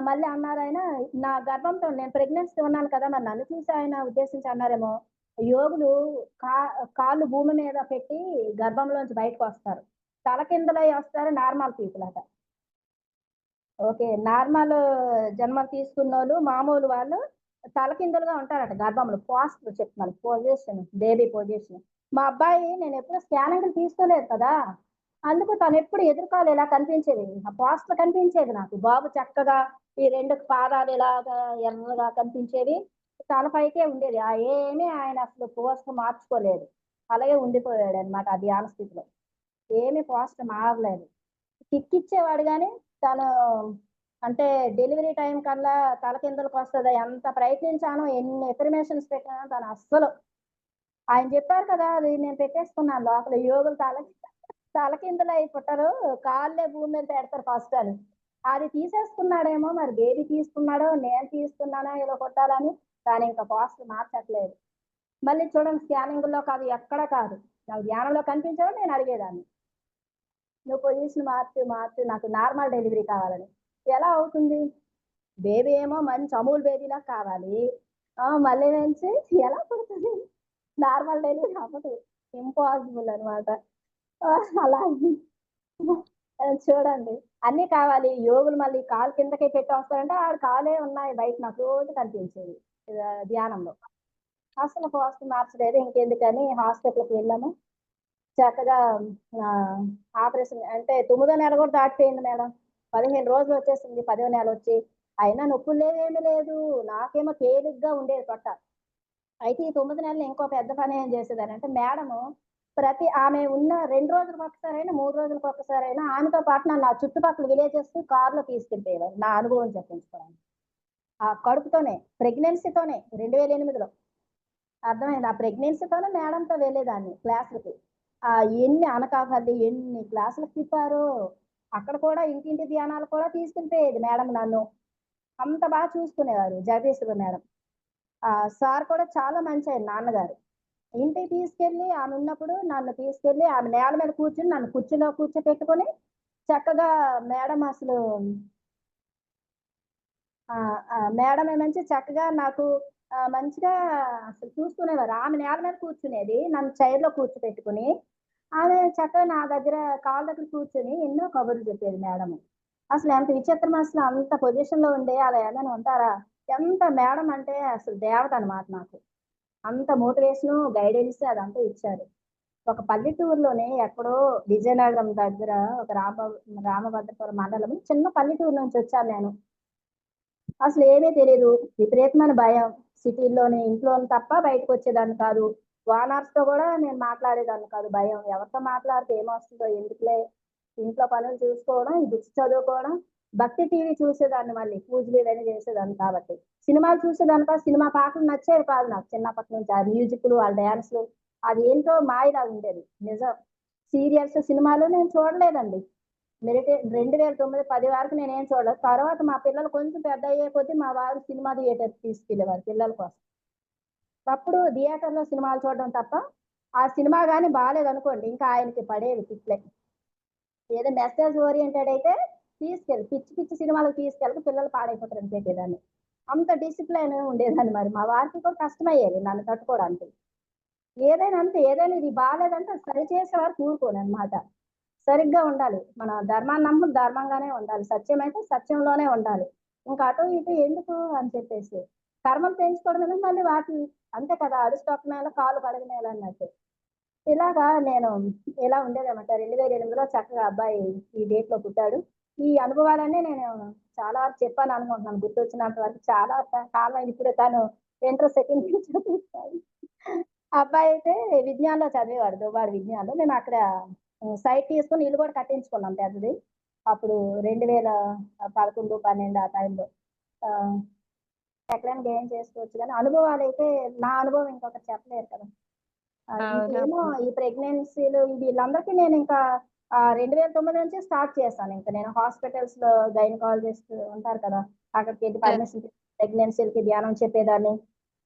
మళ్ళీ అన్నారాయన, నా గర్భంతో నేను ప్రెగ్నెన్సీతో ఉన్నాను కదా! మరి నన్ను చూసి ఆయన ఉద్దేశించి అన్నారేమో, యోగులు కా కాళ్ళు భూమి మీద పెట్టి గర్భంలోంచి బయటకొస్తారు. తలకిందులై వస్తారు నార్మల్ పీపుల్ అట. ఓకే. నార్మల్ జన్మ తీసుకున్నోళ్ళు మామూలు వాళ్ళు తలకిందులుగా ఉంటారట గర్భంలో. పోస్టర్ చెప్తున్నాను. Position, baby position. మా అబ్బాయి నేనెప్పుడు స్కానింగ్‌లు తీసుకోలేదు కదా! అందుకు తనెప్పుడు ఎదురుకాలు ఇలా కనిపించేది. ఆ పోస్టర్ కనిపించేది నాకు. బాబు చక్కగా ఈ 2 పాదాలు ఇలాగా ఎర్రగా కనిపించేవి. తల పైకే ఉండేది. ఏమీ ఆయన అసలు పోస్టర్ మార్చుకోలేదు. అలాగే ఉండిపోయాడనమాట ఆ ధ్యాన స్థితిలో. ఏమి పోస్టర్ మారలేదు. కిక్ ఇచ్చేవాడు గానీ, తను అంటే డెలివరీ టైమ్ కల్లా తలకిందులకొస్తది. ఎంత ప్రయత్నించానో, ఎన్ని ఎఫర్మేషన్స్ పెట్టానో తను అస్సలు ఆయన చెప్పారు కదా! అది నేను పెట్టేసుకున్నాను లోపల. యోగులు తలకిందులై పుట్టరు. కాళ్ళే భూమి మీద పెడతారు ఫస్ట్ అని. అది తీసేసుకున్నాడేమో మరి బేబీ తీసుకున్నాడో, నేను తీసుకున్నానో ఇలా కొట్టాలని. కానీ ఇంకా పోస్టర్ మార్చట్లేదు. మళ్ళీ చూడండి స్కానింగ్‌లో కాదు ఎక్కడ కాదు. నాకు ధ్యానంలో కనిపించాడు నేను అడిగేదాన్ని. నువ్వు పొజిషన్ మార్చు నాకు నార్మల్ డెలివరీ కావాలని. ఎలా అవుతుంది? బేబీ ఏమో మంచి అమూల్ బేబీలా కావాలి. మళ్ళీ నుంచి ఎలా పుడతది? నార్మల్ డెలివరీ అవ్వదు. ఇంపాసిబుల్ అనమాట. అలా చూడండి. అన్నీ కావాలి. యోగులు మళ్ళీ కాలు కిందకే పెట్టొస్తారంటే ఆడ కాలే ఉన్నాయి బయట నాకు రోజు కనిపించేది. ధ్యానంలో. అసలు పోస్టర్ మార్చలేదు. ఇంకెందుకని హాస్పిటల్‌కి వెళ్ళాము. చక్కగా ఆపరేషన్ అంటే 9వ నెల కూడా దాటిపోయింది మేడం. 15 రోజులు వచ్చేసింది. 10వ నెలొచ్చి. అయినా నొప్పులు లేవు ఏమీ లేదు. నాకేమో తేలిగ్గా ఉండేది పొట్ట. అయితే ఈ 9 నెలలు ఇంకో పెద్ద పని ఏం చేసేదానంటే మేడము ఆమె ఉన్న 2 రోజులకొకసారైనా, 3 రోజులకొకసారైనా ఆమెతో పాటు నన్ను ఆ చుట్టుపక్కల విలేజెస్‌కి కార్‌లో తీసుకెళ్ళిపోయేవారు. నా అనుభవం చెప్పించుకోవడానికి. ఆ కడుపుతోనే, ప్రెగ్నెన్సీతోనే 2008లో. అర్థమైందా? ఆ ప్రెగ్నెన్సీతోనే మేడంతో వెళ్ళేదాన్ని క్లాసులకి. ఎన్ని అనకాపల్లి ఎన్ని క్లాసులకు తిప్పారో! అక్కడ కూడా ఇంటింటి ధ్యానాలు కూడా తీసుకెళ్ళిపోయేది మేడం నన్ను. అంత బాగా చూసుకునేవారు జగదీశ్వరి మేడం. సార్ కూడా చాలా మంచాయన నాన్నగారు. ఇంటికి తీసుకెళ్ళి ఆమె ఉన్నప్పుడు నన్ను తీసుకెళ్ళి ఆమె నేల మీద కూర్చొని నన్ను కుర్చీలో కూర్చోపెట్టుకొని చక్కగా మేడం అసలు మేడం ఏమంచి చక్కగా నాకు మంచిగా అసలు చూసుకునేవారు. ఆమె నేల మీద కూర్చునేది. నన్ను చైర్‌లో కూర్చోపెట్టుకొని, ఆమె చక్కగా నా దగ్గర కాళ్ళ దగ్గర కూర్చొని ఎన్నో కబుర్లు చెప్పేది మేడము. అసలు ఎంత విచిత్రం అసలు అంత పొజిషన్‌లో ఉండే అలా ఏమైనా ఉంటారా? ఎంత మేడం అంటే అసలు దేవత అన్నమాట నాకు. అంత మోటివేషను, గైడెన్స్ అదంతా ఇచ్చారు. ఒక పల్లెటూరులోనే ఎక్కడో విజయనగరం దగ్గర ఒక రామభద్రపురం మండలం చిన్న పల్లెటూరు నుంచి వచ్చాను నేను. అసలేమీ తెలీదు. విపరీతమైన భయం. సిటీ‌ల్లోనే ఇంట్లోని తప్ప బయటకొచ్చేదాన్ని కాదు. ఓనర్స్‌తో గూడా నేను మాట్లాడేదాన్ని కాదు భయం. ఎవరితో మాట్లాడితే ఏమొస్తదో ఎందుకులే. ఇంట్లో పనులు చూసుకోవడం, ఈ బుక్స్ చదువుకోవడం, భక్తి టీవీ చూసేదాన్ని మళ్ళీ. పూజలు ఇవన్నీ చేసేదాన్ని కాబట్టి. సినిమాలు చూసేదాన్ని కాదు. సినిమా పాటలు నచ్చేవి కాదు నాకు చిన్నప్పటి నుంచి. ఆ మ్యూజిక్‌లు, ఆ డాన్స్‌లు అదేంటో మాయలాగా ఉండేది. నిజం. సీరియల్స్, సినిమాలు నేను చూడలేదండి. 2009, 10 వరకు నేనేం చూడలేదు. తర్వాత మా పిల్లలు కొంచెం పెద్దయ్యే కొద్దీ మా వారు సినిమా థియేటర్‌కి తీసుకెళ్ళేవారు పిల్లల కోసం. అప్పుడు థియేటర్‌లో సినిమాలు చూడడం తప్ప, ఆ సినిమా గాని బాలేదనుకోండి ఇంకా ఆయనకి పడేవి తిట్లే. ఏదో మెసేజ్ ఓరియెంటెడ్ అయితే పిచ్చి పిచ్చి సినిమాలకు తీసుకెళ్ళకు పిల్లలు పాడైపోతారని పెట్టేదాన్ని. అంత డిసిప్లైన్ ఉండేదాన్ని. మరి మా వారికి కూడా కష్టమయ్యేది నన్ను తట్టుకోవడానికి. ఏదైనా అంతే, ఏదైనా ఇది బాలేదంటే సరి చేసే వరకు ఊరుకోననమాట. సరిగ్గా ఉండాలి. మన ధర్మాన్ని నమ్ముకుని ధర్మంగానే ఉండాలి. సత్యమైతే సత్యంలోనే ఉండాలి. ఇంకా అటు ఇటు ఎందుకు అని చెప్పేసి. కర్మలు పెంచుకోవడం ఎందుకు మళ్ళీ వాటిని అంతే కదా! అడుస్తొక్క నేల కాలు కడగ నేల అన్నట్టు. ఇలాగా నేను ఇలా ఉండేదనమాట. 2008లో చక్కగా అబ్బాయి ఈ డేట్‌లో పుట్టాడు. ఈ అనుభవాలన్నీ నేను చాలా వరకు చెప్పాననుకుంటున్నాను. గుర్తొచ్చినంత వరకు చాలా కాలం అయింది. ఇప్పుడు తను ఇంటర్ సెకండ్ ఇయర్ చదువుతున్నాడు. అబ్బాయి అయితే విజ్ఞాన్‌లో చదివేవాడు. దువ్వాడ విజ్ఞాన్‌లో. నేను అక్కడ సైట్ తీసుకొని ఇల్లు కూడా కట్టించుకున్నాం పెద్దది. అప్పుడు 2011, 12 ఆ టైంలో. ఆహ్, ఎక్కడైనా గెయిన్ చేసుకోవచ్చు గానీ, అనుభవాలైతే నా అనుభవం ఇంకొకరు చెప్పలేరు కదా! ఇంకేమో అవునవును. ఈ ప్రెగ్నెన్సీలు వీళ్ళందరికీ నేనింకా 2009 నుంచే స్టార్ట్ చేశాను. ఇంక నేను హాస్పిటల్స్‌లో గైనకాలజిస్ట్ ఉంటారు కదా! అక్కడికెళ్ళి పర్మిషన్ ప్రెగ్నెన్సీలకి ధ్యానం చెప్పేదాన్ని.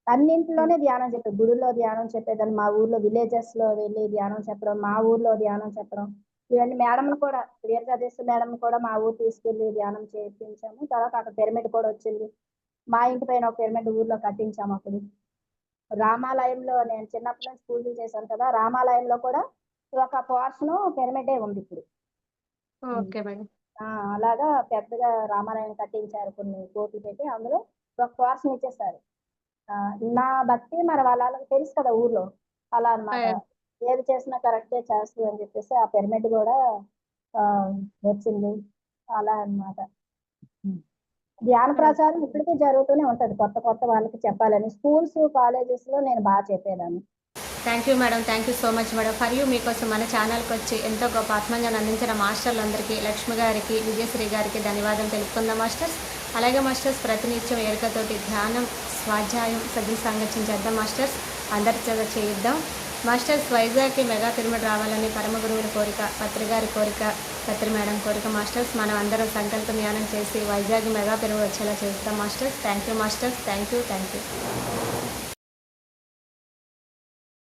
అన్నింటిలోనే ధ్యానం చెప్పేది. గుడుల్లో ధ్యానం చెప్పేదాన్ని. మా ఊర్లో విలేజెస్‌లో వెళ్లి ధ్యానం చెప్పడం, మా ఊర్లో ధ్యానం చెప్పడం. ఇవన్నీ మేడంలు కూడా దీర్ఘాదేశ మేడంని కూడా మా ఊరు తీసుకెళ్ళి ధ్యానం చేపించాము. తర్వాత అక్కడ పిరమిడ్ కూడా వచ్చింది. మా ఇంటి పైన ఒక పిరమిడ్ ఊర్లో కట్టించామప్పుడు. రామాలయంలో నేను చిన్నప్పటి నుంచి పూజలు చేశాను కదా! రామాలయంలో కూడా ఒక పోర్షను పిరమిడే ఉందిప్పుడు. హ్మ్. Okay madam. ఆ! అలాగా పెద్దగా రామాలయం కట్టించారు కొన్ని కోట్లు పెట్టి. అందులో ఒక పోర్షన్ ఇచ్చేసారు. నా భక్తి మరి వాళ్ళకి తెలుసు కదా ఊర్లో. అలా అన్నమాట. ఆ! ఏది చేసినా కరెక్టే చేస్తది అని చెప్పేసి ఆ పిరమిడ్ గూడా ఆహ్, వచ్చింది. అలా అన్నమాట. హ్మ్. ధ్యాన ప్రచారం ఇప్పటికి జరుగుతూనే ఉంటది. కొత్త కొత్త వాళ్ళకి చెప్పాలని. స్కూల్స్, కాలేజెస్‌లో నేను చెప్పేదాన్ని. Thank you madam. Thank you so much madam. For you మీకోసం మన ఛానల్‌కొచ్చి ఎంతో గొప్ప ఆత్మజ్ఞానం అందించిన మాస్టర్లందరికీ, లక్ష్మి గారికి, విజయశ్రీ గారికి ధన్యవాదాలు తెలుపుకుందాం మాస్టర్స్. అలాగే మాస్టర్స్ ప్రతినిత్యం ఎరుకతోటి ధ్యానం, స్వాధ్యాయం, సద్గురు సాంగత్యం చేద్దాం మాస్టర్స్. అందరి చేత చేయిద్దాం. మాస్టర్స్ వైజాగ్‌కి మెగా పిరమిడ్ రావాలని పరమ గురువుల కోరిక, పత్రి గారి కోరిక, పత్రి మేడం కోరిక మాస్టర్స్. మనం అందరం సంకల్ప ధ్యానం చేసి వైజాగ్ మెగా పిరమిడ్ వచ్చేలా చేస్తాం masters. Thank you masters. Thank you. Thank you.